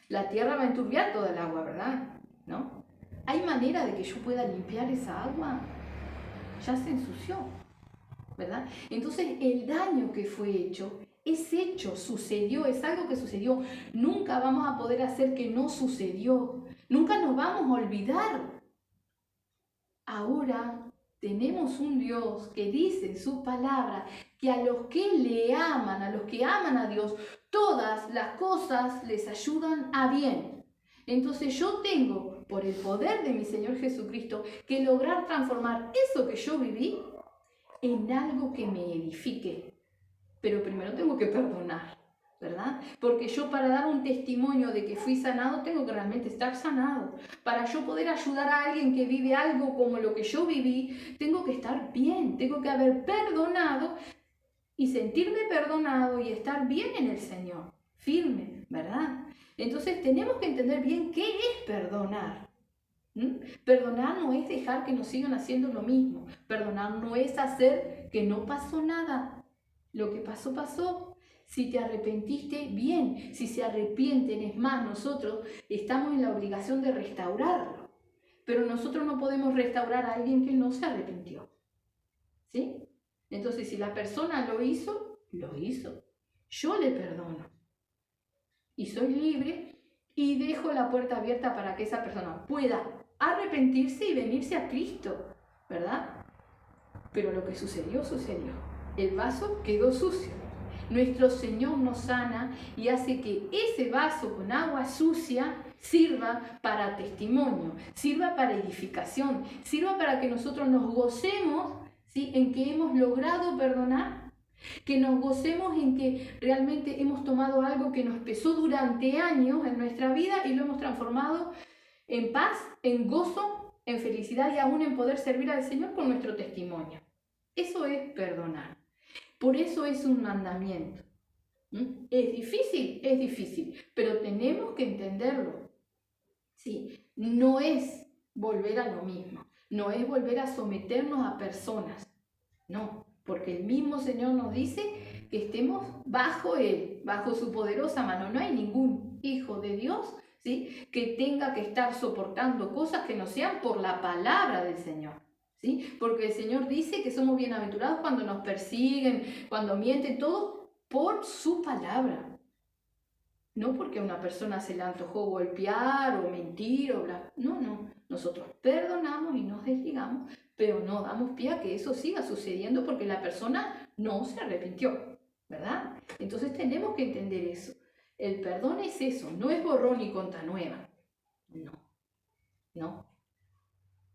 la tierra va a enturbiar toda el agua, ¿verdad? ¿No? ¿Hay manera de que yo pueda limpiar esa agua? Ya se ensució, ¿verdad? Entonces el daño que fue hecho es hecho, sucedió, es algo que sucedió. Nunca vamos a poder hacer que no sucedió. Nunca nos vamos a olvidar. Ahora tenemos un Dios que dice en su palabra que a los que le aman, a los que aman a Dios, todas las cosas les ayudan a bien. Entonces yo tengo, por el poder de mi Señor Jesucristo, que lograr transformar eso que yo viví en algo que me edifique. Pero primero tengo que perdonar. ¿verdad? Porque yo para dar un testimonio de que fui sanado tengo que realmente estar sanado. Para yo poder ayudar a alguien que vive algo como lo que yo viví, tengo que estar bien, tengo que haber perdonado y sentirme perdonado y estar bien en el Señor, firme, ¿verdad? Entonces tenemos que entender bien qué es perdonar. Perdonar no es dejar que nos sigan haciendo lo mismo. Perdonar no es hacer que no pasó nada. Lo que pasó, pasó. Si te arrepentiste, bien. Si se arrepienten, es más, nosotros estamos en la obligación de restaurarlo. Pero nosotros no podemos restaurar a alguien que no se arrepintió. ¿Sí? Entonces, si la persona lo hizo, lo hizo. Yo le perdono. Y soy libre y dejo la puerta abierta para que esa persona pueda arrepentirse y venirse a Cristo, ¿verdad? Pero lo que sucedió, sucedió. El vaso quedó sucio. Nuestro Señor nos sana y hace que ese vaso con agua sucia sirva para testimonio, sirva para edificación, sirva para que nosotros nos gocemos, ¿sí?, en que hemos logrado perdonar, que nos gocemos en que realmente hemos tomado algo que nos pesó durante años en nuestra vida y lo hemos transformado en paz, en gozo, en felicidad y aún en poder servir al Señor con nuestro testimonio. Eso es perdonar. Por eso es un mandamiento. ¿Es difícil, pero tenemos que entenderlo. ¿Sí? No es volver a lo mismo, no es volver a someternos a personas, no, porque el mismo Señor nos dice que estemos bajo Él, bajo su poderosa mano. No hay ningún hijo de Dios, ¿sí?, que tenga que estar soportando cosas que no sean por la palabra del Señor. ¿Sí? Porque el Señor dice que somos bienaventurados cuando nos persiguen, cuando mienten, todo por su palabra. No porque a una persona se le antojó golpear o mentir o bla. No. Nosotros perdonamos y nos desligamos, pero no damos pie a que eso siga sucediendo porque la persona no se arrepintió, ¿verdad? Entonces tenemos que entender eso. El perdón es eso, no es borrón y cuenta nueva. No.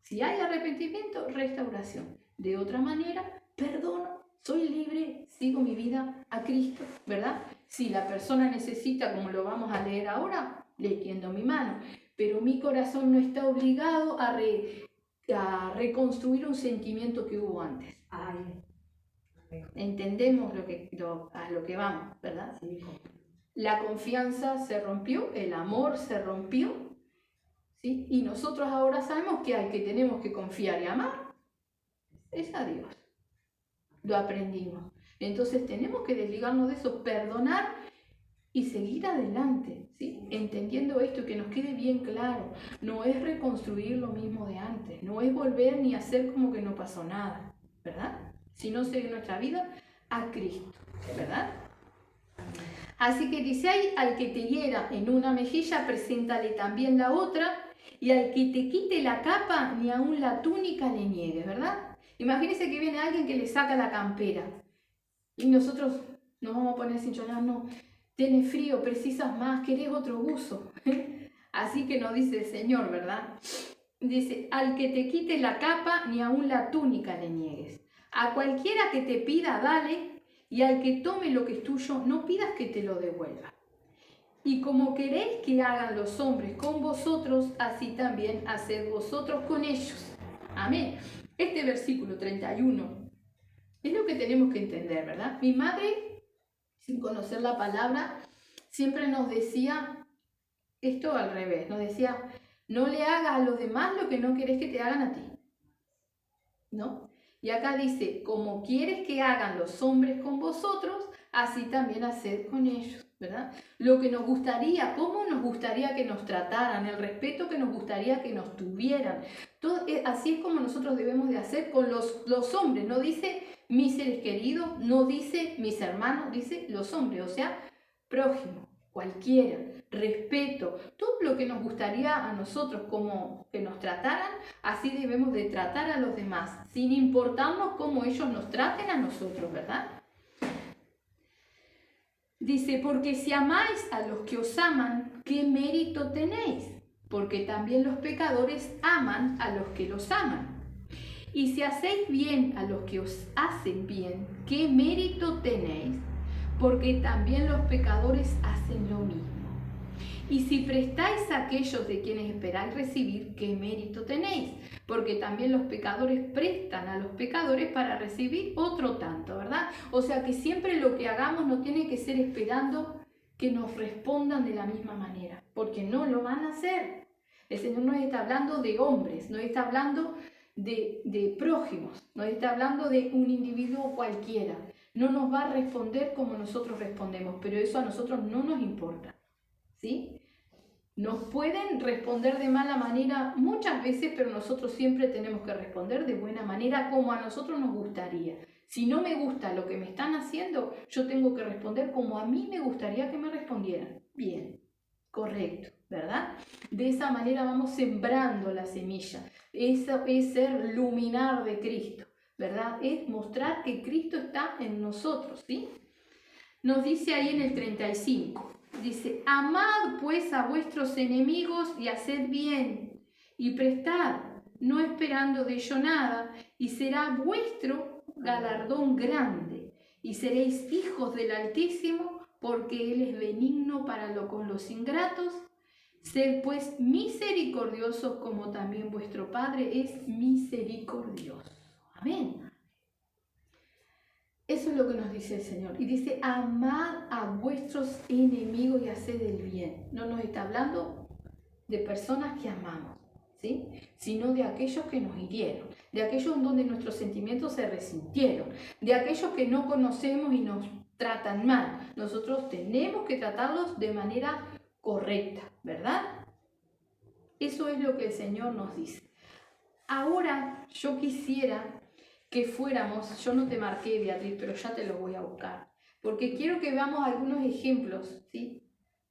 Si hay arrepentimiento, restauración. De otra manera, perdono, soy libre, sigo mi vida a Cristo, ¿verdad? Si la persona necesita, como lo vamos a leer ahora, le tiendo mi mano. Pero mi corazón no está obligado a reconstruir un sentimiento que hubo antes. Entendemos a lo que vamos, ¿verdad? La confianza se rompió, el amor se rompió. ¿Sí? Y nosotros ahora sabemos que al que tenemos que confiar y amar es a Dios. Lo aprendimos. Entonces tenemos que desligarnos de eso, perdonar y seguir adelante, ¿sí? Entendiendo esto y que nos quede bien claro. No es reconstruir lo mismo de antes, no es volver ni hacer como que no pasó nada, ¿verdad? Sino seguir nuestra vida a Cristo, ¿verdad? Así que dice ahí, al que te hiera en una mejilla, preséntale también la otra. Y al que te quite la capa, ni aun la túnica le niegues, ¿verdad? Imagínense que viene alguien que le saca la campera. Y nosotros nos vamos a poner sin llorar, no. Tienes frío, precisas más, querés otro buzo. Así que nos dice el Señor, ¿verdad? Dice, al que te quite la capa, ni aun la túnica le niegues. A cualquiera que te pida, dale. Y al que tome lo que es tuyo, no pidas que te lo devuelva. Y como queréis que hagan los hombres con vosotros, así también haced vosotros con ellos. Amén. Este versículo 31 es lo que tenemos que entender, ¿verdad? Mi madre, sin conocer la palabra, siempre nos decía esto al revés. Nos decía, no le hagas a los demás lo que no querés que te hagan a ti. ¿No? Y acá dice, como quieres que hagan los hombres con vosotros, así también haced con ellos, ¿verdad? Lo que nos gustaría, cómo nos gustaría que nos trataran, el respeto que nos gustaría que nos tuvieran. Así es como nosotros debemos de hacer con los hombres. No dice mis seres queridos, no dice mis hermanos, dice los hombres, o sea, prójimo, cualquiera, respeto, todo lo que nos gustaría a nosotros como que nos trataran, así debemos de tratar a los demás, sin importarnos cómo ellos nos traten a nosotros, ¿verdad? Dice, porque si amáis a los que os aman, ¿qué mérito tenéis? Porque también los pecadores aman a los que los aman. Y si hacéis bien a los que os hacen bien, ¿qué mérito tenéis? porque también los pecadores hacen lo mismo. Y si prestáis a aquellos de quienes esperáis recibir, ¿qué mérito tenéis? Porque también los pecadores prestan a los pecadores para recibir otro tanto, ¿verdad? O sea que siempre lo que hagamos no tiene que ser esperando que nos respondan de la misma manera, porque no lo van a hacer. El Señor nos está hablando de hombres, no está hablando de prójimos, no está hablando de un individuo cualquiera. No nos va a responder como nosotros respondemos, pero eso a nosotros no nos importa, ¿sí? Nos pueden responder de mala manera muchas veces, pero nosotros siempre tenemos que responder de buena manera como a nosotros nos gustaría. Si no me gusta lo que me están haciendo, yo tengo que responder como a mí me gustaría que me respondieran. Bien, correcto, ¿verdad? De esa manera vamos sembrando la semilla. Eso es ser luminar de Cristo, ¿verdad? Es mostrar que Cristo está en nosotros, ¿sí? Nos dice ahí en el 35. Dice, amad pues a vuestros enemigos y haced bien, y prestad, no esperando de ello nada, y será vuestro galardón grande, y seréis hijos del Altísimo, porque Él es benigno con los ingratos. Sed pues misericordiosos, como también vuestro Padre es misericordioso. Amén. Eso es lo que nos dice el Señor. Y dice, amad a vuestros enemigos y haced el bien. No nos está hablando de personas que amamos, ¿sí? Sino de aquellos que nos hirieron, de aquellos donde nuestros sentimientos se resintieron, de aquellos que no conocemos y nos tratan mal. Nosotros tenemos que tratarlos de manera correcta, ¿verdad? Eso es lo que el Señor nos dice. Ahora yo quisiera que fuéramos, yo no te marqué, Beatriz, pero ya te lo voy a buscar, porque quiero que veamos algunos ejemplos, ¿sí?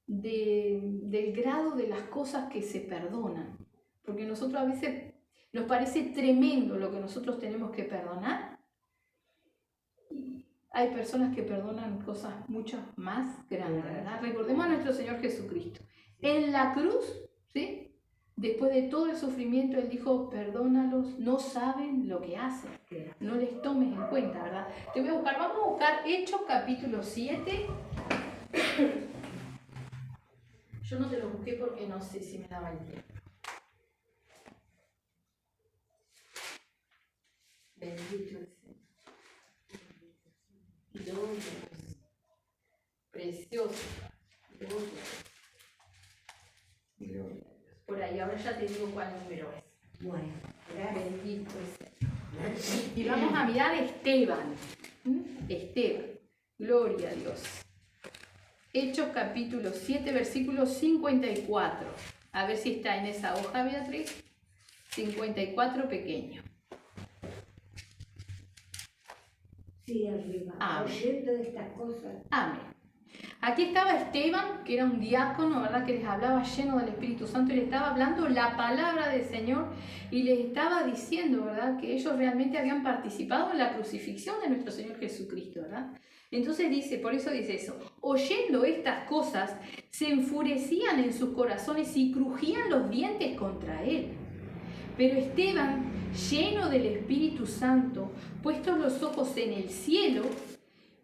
Del grado de las cosas que se perdonan, porque nosotros a veces nos parece tremendo lo que nosotros tenemos que perdonar. Hay personas que perdonan cosas mucho más grandes, ¿verdad? Recordemos a nuestro Señor Jesucristo. En la cruz, ¿sí? Después de todo el sufrimiento, Él dijo, perdónalos, no saben lo que hacen. No les tomes en cuenta, ¿verdad? Te voy a buscar, vamos a buscar Hechos capítulo 7. Yo no te lo busqué porque no sé si me daba el tiempo. Bendito el Señor. Gloria. Precioso. Gloria. Gloria. Por ahí, ahora ya te digo cuál número es. Bueno, gracias. Bendito es. Y vamos a mirar Esteban. Esteban. Gloria a Dios. Hechos capítulo 7, versículo 54. A ver si está en esa hoja, Beatriz. 54 pequeño. Sí, arriba. Amén. Oyendo estas cosas. Amén. Aquí estaba Esteban, que era un diácono, ¿verdad? Que les hablaba lleno del Espíritu Santo y les estaba hablando la palabra del Señor y les estaba diciendo, ¿verdad? Que ellos realmente habían participado en la crucifixión de nuestro Señor Jesucristo, ¿verdad? Entonces dice, por eso dice eso, oyendo estas cosas, se enfurecían en sus corazones y crujían los dientes contra él. Pero Esteban, lleno del Espíritu Santo, puestos los ojos en el cielo,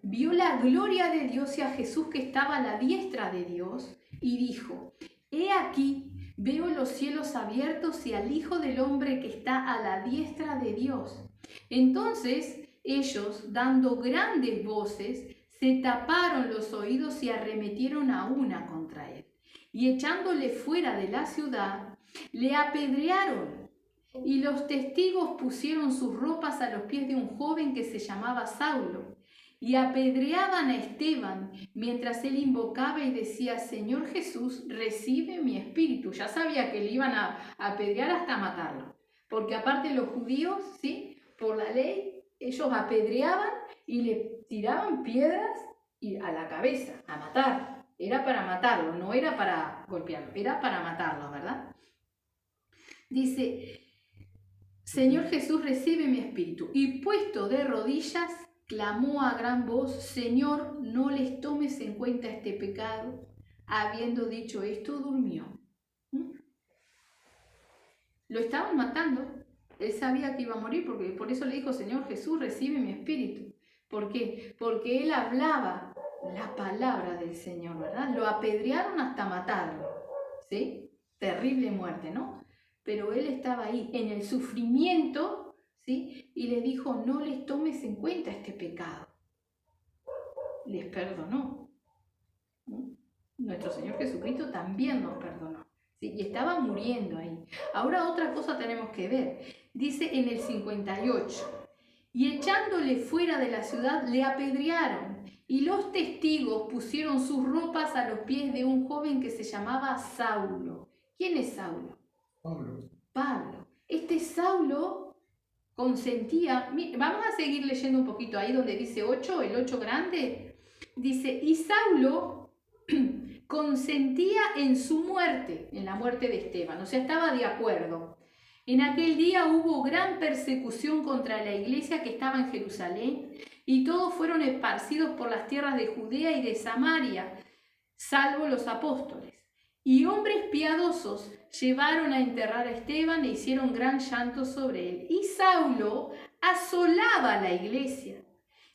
vio la gloria de Dios y a Jesús que estaba a la diestra de Dios y dijo, he aquí, veo los cielos abiertos y al Hijo del Hombre que está a la diestra de Dios. Entonces ellos, dando grandes voces, se taparon los oídos y arremetieron a una contra él. Y echándole fuera de la ciudad, le apedrearon. Y los testigos pusieron sus ropas a los pies de un joven que se llamaba Saulo. Y apedreaban a Esteban mientras él invocaba y decía, Señor Jesús, recibe mi espíritu. Ya sabía que le iban a apedrear hasta matarlo. Porque aparte los judíos, ¿sí? Por la ley, ellos apedreaban y le tiraban piedras a la cabeza, a matar. Era para matarlo, no era para golpearlo, era para matarlo, ¿verdad? Dice, Señor Jesús, recibe mi espíritu. Y puesto de rodillas, clamó a gran voz, Señor, no les tomes en cuenta este pecado. Habiendo dicho esto, durmió. Lo estaban matando. Él sabía que iba a morir, porque por eso le dijo, Señor Jesús, recibe mi espíritu. ¿Por qué? Porque él hablaba la palabra del Señor, ¿verdad? Lo apedrearon hasta matarlo, ¿sí? Terrible muerte, ¿no? Pero él estaba ahí en el sufrimiento, ¿sí? Y le dijo, no les tomes en cuenta este pecado. Les perdonó, ¿no? Nuestro Señor Jesucristo también nos perdonó, ¿sí? Y estaba muriendo ahí. Ahora otra cosa tenemos que ver. Dice en el 58, y echándole fuera de la ciudad le apedrearon, y los testigos pusieron sus ropas a los pies de un joven que se llamaba Saulo. ¿Quién es Saulo? Pablo. Este Saulo consentía, vamos a seguir leyendo un poquito ahí donde dice 8, el 8 grande, dice, y Saulo consentía en su muerte, en la muerte de Esteban, o sea, estaba de acuerdo. En aquel día hubo gran persecución contra la iglesia que estaba en Jerusalén, y todos fueron esparcidos por las tierras de Judea y de Samaria, salvo los apóstoles. Y hombres piadosos llevaron a enterrar a Esteban e hicieron gran llanto sobre él. Y Saulo asolaba la iglesia,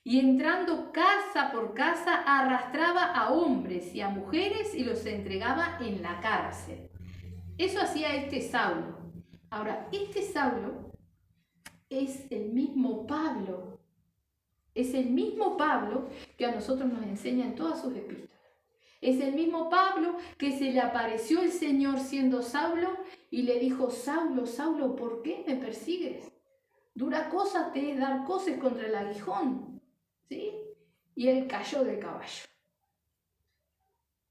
y entrando casa por casa arrastraba a hombres y a mujeres y los entregaba en la cárcel. Eso hacía este Saulo. Ahora, este Saulo es el mismo Pablo. Es el mismo Pablo que a nosotros nos enseña en todas sus epístolas. Es el mismo Pablo que se le apareció el Señor siendo Saulo y le dijo, Saulo, Saulo, ¿por qué me persigues? Dura cosa te es dar coces contra el aguijón. ¿Sí? Y él cayó del caballo.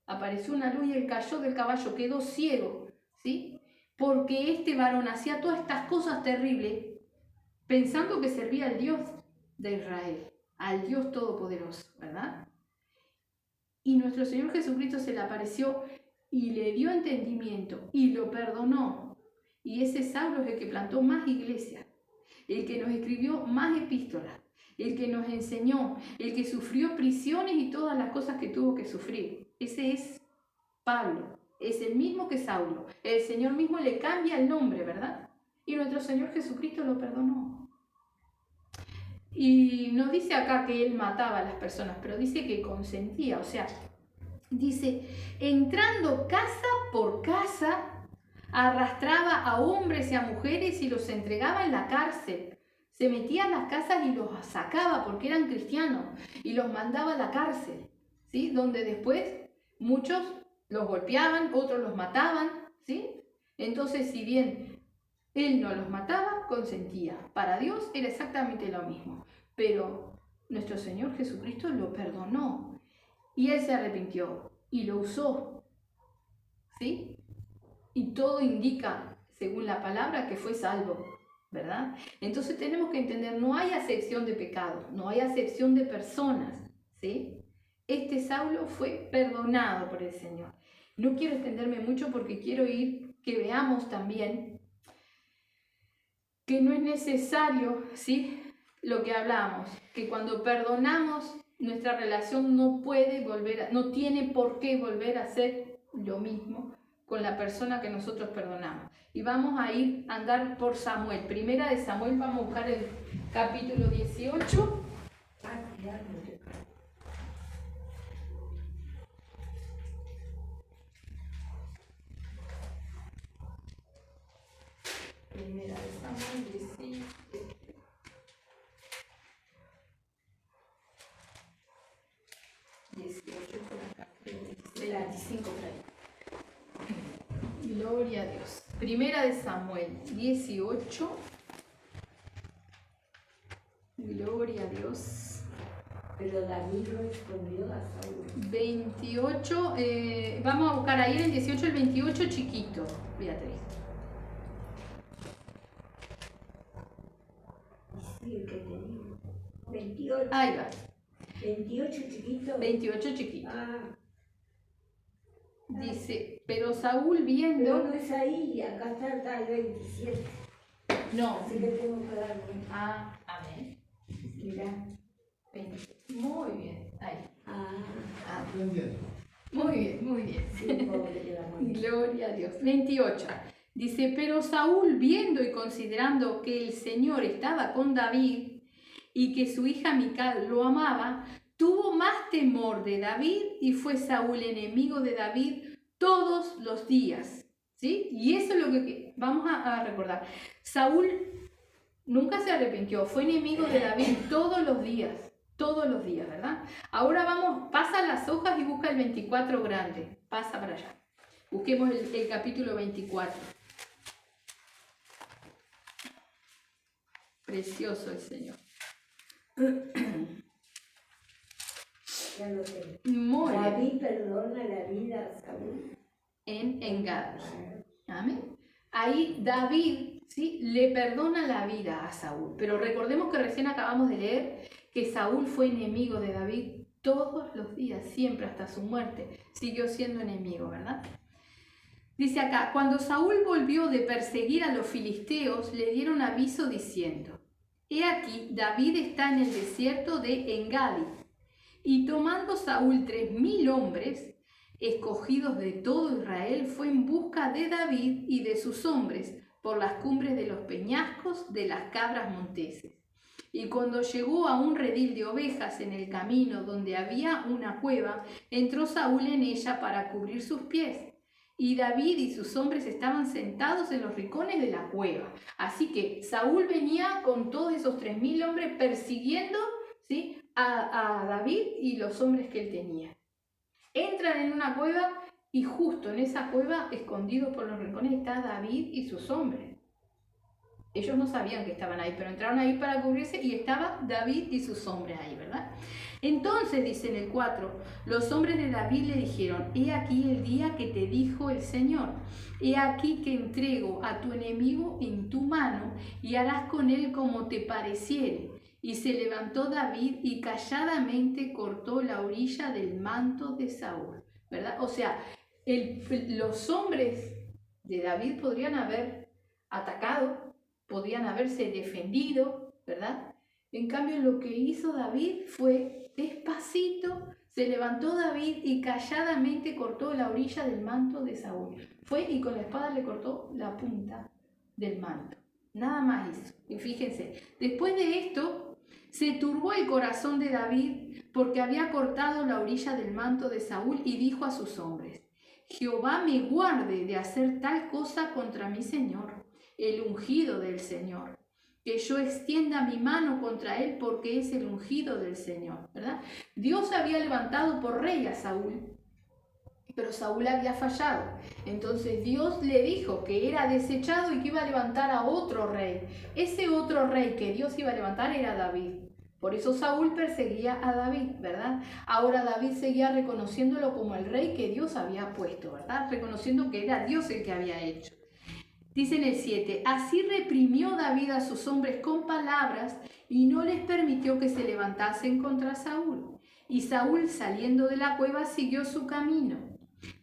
Apareció una luz y él cayó del caballo, quedó ciego. ¿Sí? Porque este varón hacía todas estas cosas terribles pensando que servía al Dios de Israel, al Dios Todopoderoso, ¿verdad? Y nuestro Señor Jesucristo se le apareció y le dio entendimiento y lo perdonó. Y ese Saulo es el que plantó más iglesias, el que nos escribió más epístolas, el que nos enseñó, el que sufrió prisiones y todas las cosas que tuvo que sufrir. Ese es Pablo, es el mismo que Saulo. El Señor mismo le cambia el nombre, ¿verdad? Y nuestro Señor Jesucristo lo perdonó. Y no dice acá que él mataba a las personas, pero dice que consentía, o sea, dice, entrando casa por casa, arrastraba a hombres y a mujeres y los entregaba en la cárcel. Se metía en las casas y los sacaba porque eran cristianos y los mandaba a la cárcel, ¿sí? Donde después muchos los golpeaban, otros los mataban, ¿sí? Entonces, si bien él no los mataba, consentía. Para Dios era exactamente lo mismo. Pero nuestro Señor Jesucristo lo perdonó y él se arrepintió y lo usó, ¿sí? Y todo indica, según la palabra, que fue salvo, ¿verdad? Entonces tenemos que entender, no hay acepción de pecados, no hay acepción de personas, ¿sí? Este Saulo fue perdonado por el Señor. No quiero extenderme mucho porque quiero que veamos también que no es necesario, ¿sí? Lo que hablamos, que cuando perdonamos, nuestra relación no tiene por qué volver a ser lo mismo con la persona que nosotros perdonamos. Y vamos a andar por Samuel. Primera de Samuel, vamos a buscar el capítulo 18. Primera de Samuel 18. 18 por acá, 25 por ahí. Gloria a Dios. Primera de Samuel 18. Gloria a Dios. Pero David respondió a Saúl. 28, vamos a buscar ahí el 18, el 28 chiquito, Beatriz. Sí, el que te digo. 28. Ahí va. 28 chiquito. 28 chiquito. Ah. Dice, pero Saúl viendo... Pero no es ahí, acá está el 27. No. Así que tengo que darle. Ah, amén. Mirá. 20. Muy bien, ahí. Muy bien, muy bien. Sí, pobre, Gloria a Dios. 28. Dice, pero Saúl, viendo y considerando que el Señor estaba con David y que su hija Mical lo amaba, tuvo más temor de David y fue Saúl enemigo de David todos los días. ¿Sí? Y eso es lo que vamos a recordar. Saúl nunca se arrepintió, fue enemigo de David todos los días, ¿verdad? Ahora vamos, pasa las hojas y busca el 24 grande, pasa para allá. Busquemos el capítulo 24. Precioso el Señor. Ya lo sé. Muy bien. David perdona la vida a Saúl. En Gad. Amén. Ahí David, ¿sí?, le perdona la vida a Saúl. Pero recordemos que recién acabamos de leer que Saúl fue enemigo de David todos los días, siempre hasta su muerte. Siguió siendo enemigo, ¿verdad? Dice acá, cuando Saúl volvió de perseguir a los filisteos, le dieron aviso diciendo: he aquí, David está en el desierto de Engadi. Y tomando Saúl 3000 hombres, escogidos de todo Israel, fue en busca de David y de sus hombres por las cumbres de los peñascos de las cabras monteses. Y cuando llegó a un redil de ovejas en el camino donde había una cueva, entró Saúl en ella para cubrir sus pies. Y David y sus hombres estaban sentados en los rincones de la cueva. Así que Saúl venía con todos esos 3000 hombres persiguiendo, ¿sí?, a David y los hombres que él tenía. Entran en una cueva y justo en esa cueva, escondidos por los rincones, está David y sus hombres. Ellos no sabían que estaban ahí, pero entraron ahí para cubrirse y estaba David y sus hombres ahí, ¿verdad? Entonces, dice en el 4, los hombres de David le dijeron: he aquí el día que te dijo el Señor, he aquí que entrego a tu enemigo en tu mano y harás con él como te pareciere. Y se levantó David y calladamente cortó la orilla del manto de Saúl, ¿verdad? O sea, los hombres de David podrían haber atacado, podrían haberse defendido, ¿verdad? En cambio, lo que hizo David fue despacito, se levantó David y calladamente cortó la orilla del manto de Saúl. Fue y con la espada le cortó la punta del manto. Nada más hizo. Y fíjense, después de esto, se turbó el corazón de David porque había cortado la orilla del manto de Saúl y dijo a sus hombres: Jehová me guarde de hacer tal cosa contra mi Señor, el ungido del Señor, que yo extienda mi mano contra él porque es el ungido del Señor, ¿verdad? Dios había levantado por rey a Saúl, pero Saúl había fallado. Entonces Dios le dijo que era desechado y que iba a levantar a otro rey. Ese otro rey que Dios iba a levantar era David. Por eso Saúl perseguía a David, ¿verdad? Ahora David seguía reconociéndolo como el rey que Dios había puesto, ¿verdad? Reconociendo que era Dios el que había hecho. Dice en el 7, así reprimió David a sus hombres con palabras y no les permitió que se levantasen contra Saúl. Y Saúl, saliendo de la cueva, siguió su camino.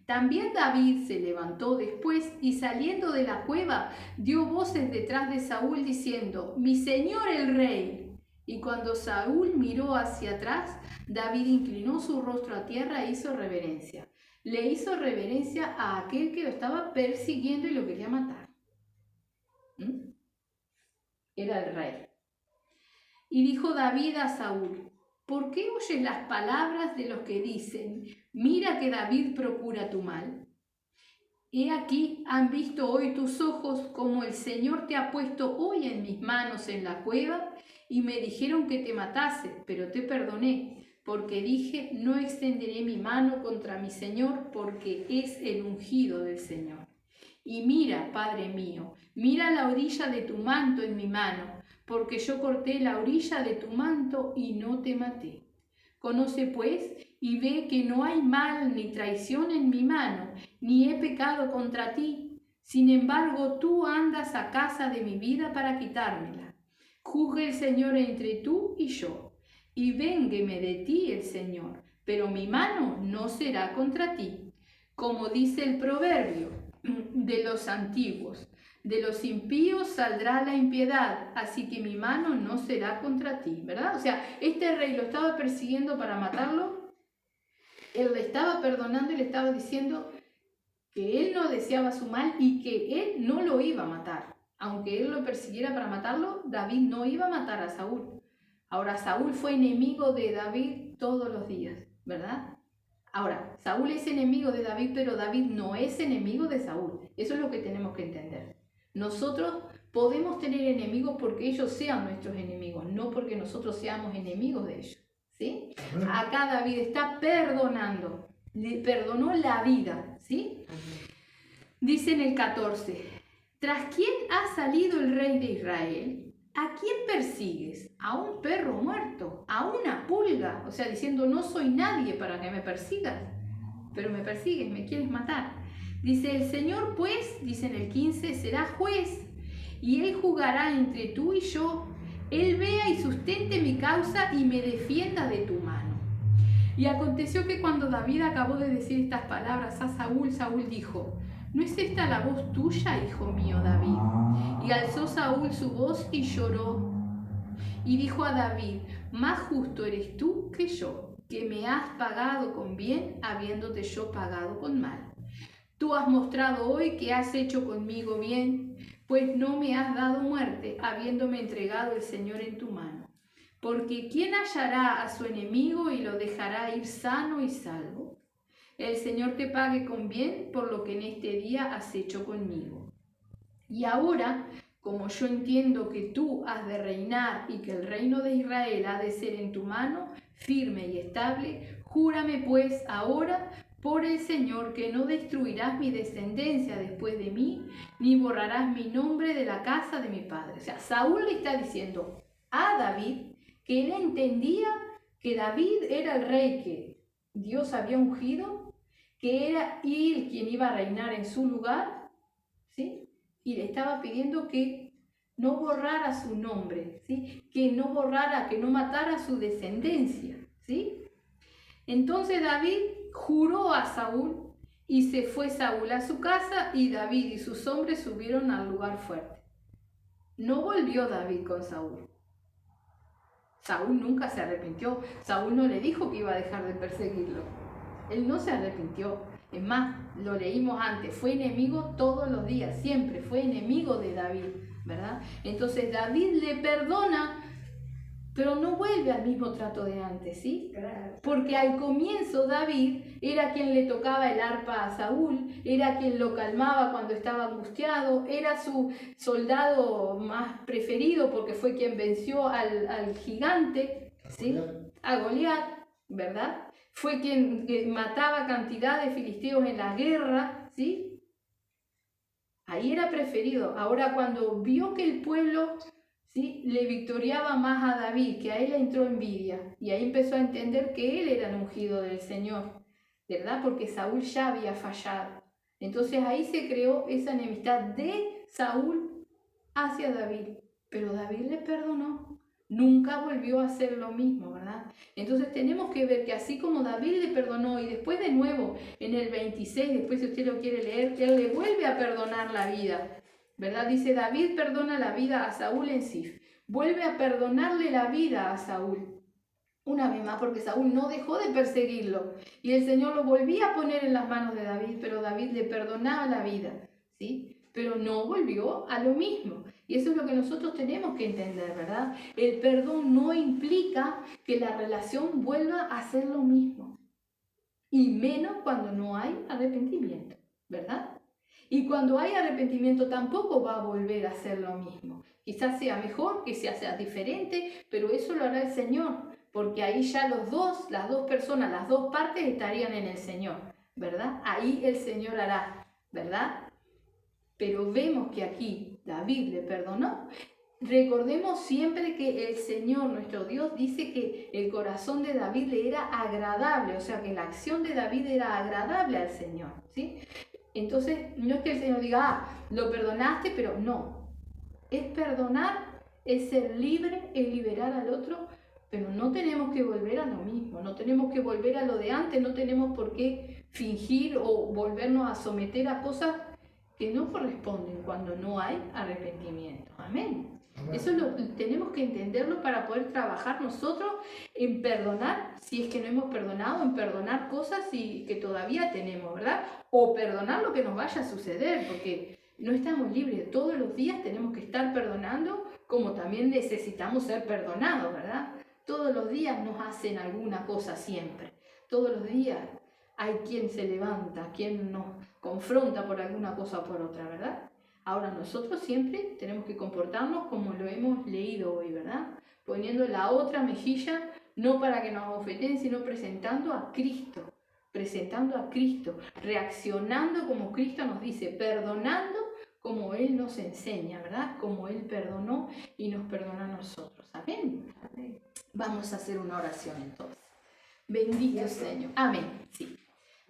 También David se levantó después y saliendo de la cueva dio voces detrás de Saúl diciendo: mi señor el rey. Y cuando Saúl miró hacia atrás, David inclinó su rostro a tierra e hizo reverencia. Le hizo reverencia a aquel que lo estaba persiguiendo y lo quería matar. Era el rey. Y dijo David a Saúl: ¿por qué oyes las palabras de los que dicen: mira que David procura tu mal? He aquí, han visto hoy tus ojos como el Señor te ha puesto hoy en mis manos en la cueva, y me dijeron que te matase, pero te perdoné, porque dije: no extenderé mi mano contra mi Señor, porque es el ungido del Señor. Y mira, Padre mío, mira la orilla de tu manto en mi mano, porque yo corté la orilla de tu manto y no te maté. Conoce pues y ve que no hay mal ni traición en mi mano, ni he pecado contra ti. Sin embargo, tú andas a casa de mi vida para quitármela. Juzgue el Señor entre tú y yo, y véngueme de ti el Señor, pero mi mano no será contra ti. Como dice el proverbio de los antiguos: de los impíos saldrá la impiedad, así que mi mano no será contra ti, ¿verdad? O sea, este rey lo estaba persiguiendo para matarlo, él le estaba perdonando y le estaba diciendo que él no deseaba su mal y que él no lo iba a matar. Aunque él lo persiguiera para matarlo, David no iba a matar a Saúl. Ahora, Saúl fue enemigo de David todos los días, ¿verdad? Ahora, Saúl es enemigo de David, pero David no es enemigo de Saúl. Eso es lo que tenemos que entender. Nosotros podemos tener enemigos porque ellos sean nuestros enemigos, no porque nosotros seamos enemigos de ellos, ¿sí? Acá David está perdonando, le perdonó la vida, ¿sí? Dice en el 14, ¿tras quién ha salido el rey de Israel? ¿A quién persigues? ¿A un perro muerto? ¿A una pulga? O sea, diciendo, no soy nadie para que me persigas, pero me persigues, me quieres matar. Dice, el Señor pues, dice en el 15, será juez, y Él juzgará entre tú y yo. Él vea y sustente mi causa y me defienda de tu mano. Y aconteció que cuando David acabó de decir estas palabras a Saúl, Saúl dijo, ¿no es esta la voz tuya, hijo mío David? Y alzó Saúl su voz y lloró. Y dijo a David, más justo eres tú que yo, que me has pagado con bien, habiéndote yo pagado con mal. Tú has mostrado hoy que has hecho conmigo bien, pues no me has dado muerte, habiéndome entregado el Señor en tu mano. Porque ¿quién hallará a su enemigo y lo dejará ir sano y salvo? El Señor te pague con bien por lo que en este día has hecho conmigo. Y ahora, como yo entiendo que tú has de reinar y que el reino de Israel ha de ser en tu mano, firme y estable, júrame pues ahora por el Señor que no destruirás mi descendencia después de mí, ni borrarás mi nombre de la casa de mi padre. O sea, Saúl le está diciendo a David que él entendía que David era el rey que Dios había ungido, que era él quien iba a reinar en su lugar, ¿sí? Y le estaba pidiendo que no borrara su nombre, ¿sí? Que no borrara, que no matara su descendencia, ¿sí? Entonces David juró a Saúl y se fue Saúl a su casa y David y sus hombres subieron al lugar fuerte. No volvió David con Saúl. Saúl nunca se arrepintió. Saúl no le dijo que iba a dejar de perseguirlo. Él no se arrepintió. Es más, lo leímos antes, fue enemigo todos los días, siempre fue enemigo de David, ¿verdad? Entonces David le perdona, pero no vuelve al mismo trato de antes, ¿sí? Porque al comienzo David era quien le tocaba el arpa a Saúl, era quien lo calmaba cuando estaba angustiado, era su soldado más preferido porque fue quien venció al gigante, ¿sí? A Goliat, ¿verdad? Fue quien mataba cantidad de filisteos en la guerra, ¿sí? Ahí era preferido. Ahora cuando vio que el pueblo, ¿sí?, le victoriaba más a David, que a él le entró envidia, y ahí empezó a entender que él era el ungido del Señor, ¿verdad? Porque Saúl ya había fallado. Entonces ahí se creó esa enemistad de Saúl hacia David, pero David le perdonó. Nunca volvió a hacer lo mismo, ¿verdad? Entonces tenemos que ver que así como David le perdonó y después de nuevo en el 26, después si usted lo quiere leer, él le vuelve a perdonar la vida, ¿verdad? Dice, David perdona la vida a Saúl en Sif. Vuelve a perdonarle la vida a Saúl. Una vez más, porque Saúl no dejó de perseguirlo. Y el Señor lo volvía a poner en las manos de David, pero David le perdonaba la vida, ¿sí? Pero no volvió a lo mismo. Y eso es lo que nosotros tenemos que entender, ¿verdad? El perdón no implica que la relación vuelva a ser lo mismo. Y menos cuando no hay arrepentimiento, ¿verdad? Y cuando hay arrepentimiento tampoco va a volver a ser lo mismo. Quizás sea mejor, quizás sea diferente, pero eso lo hará el Señor, porque ahí ya las dos personas, las dos partes estarían en el Señor, ¿verdad? Ahí el Señor hará, ¿verdad? Pero vemos que aquí David le perdonó. Recordemos siempre que el Señor, nuestro Dios, dice que el corazón de David le era agradable, o sea que la acción de David era agradable al Señor, ¿sí? Entonces, no es que el Señor diga, lo perdonaste, pero no. Es perdonar, es ser libre, es liberar al otro, pero no tenemos que volver a lo mismo, no tenemos que volver a lo de antes, no tenemos por qué fingir o volvernos a someter a cosas que no corresponden cuando no hay arrepentimiento. Amén. Eso tenemos que entenderlo para poder trabajar nosotros en perdonar, si es que no hemos perdonado, en perdonar cosas que todavía tenemos, ¿verdad? O perdonar lo que nos vaya a suceder, porque no estamos libres. Todos los días tenemos que estar perdonando, como también necesitamos ser perdonados, ¿verdad? Todos los días nos hacen alguna cosa siempre. Todos los días hay quien se levanta, quien nos confronta por alguna cosa o por otra, ¿verdad? Ahora nosotros siempre tenemos que comportarnos como lo hemos leído hoy, ¿verdad? Poniendo la otra mejilla, no para que nos ofenden, sino presentando a Cristo, reaccionando como Cristo nos dice, perdonando como Él nos enseña, ¿verdad? Como Él perdonó y nos perdona a nosotros. ¿Amén? Vamos a hacer una oración entonces. Bendito Señor. Amén. Sí.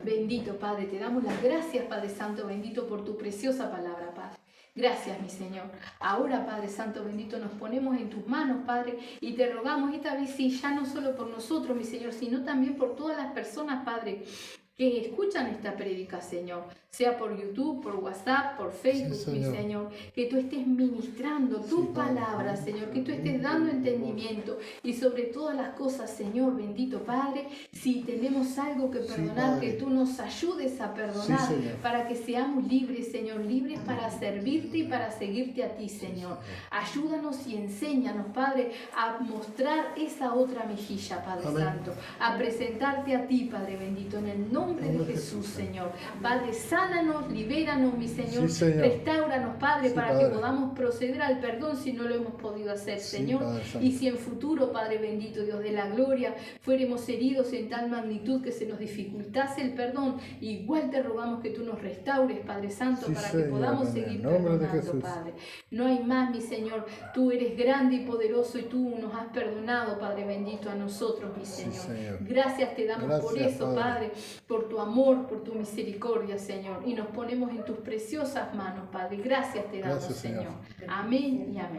Bendito Padre, te damos las gracias, Padre Santo, bendito por tu preciosa palabra, Padre. Gracias, mi Señor. Ahora, Padre Santo, bendito, nos ponemos en tus manos, Padre, y te rogamos esta vez, sí, ya no solo por nosotros, mi Señor, sino también por todas las personas, Padre, que escuchan esta prédica, Señor, sea por YouTube, por WhatsApp, por Facebook, sí, mi Señor, que tú estés ministrando tu palabra, Señor, que tú estés dando entendimiento y sobre todas las cosas, Señor, bendito Padre, si tenemos algo que perdonar, que tú nos ayudes a perdonar, para que seamos libres, Señor, libres para servirte y para seguirte a ti, Señor. Ayúdanos y enséñanos, Padre, a mostrar esa otra mejilla, Padre Santo, a presentarte a ti, Padre bendito, en el nombre de Jesús, Señor. Padre, sánanos, libéranos, mi Señor. Restauranos, Padre, para que podamos proceder al perdón si no lo hemos podido hacer, Señor. Y si en futuro, Padre bendito, Dios de la gloria, fuéramos heridos en tal magnitud que se nos dificultase el perdón, igual te rogamos que tú nos restaures, Padre Santo, para que podamos seguir perdonando, Padre. No hay más, mi Señor. Tú eres grande y poderoso y tú nos has perdonado, Padre bendito, a nosotros, mi Señor. Gracias te damos por eso, Padre, por tu amor, por tu misericordia, Señor. Y nos ponemos en tus preciosas manos, Padre. Gracias te damos, Señor. Amén y amén.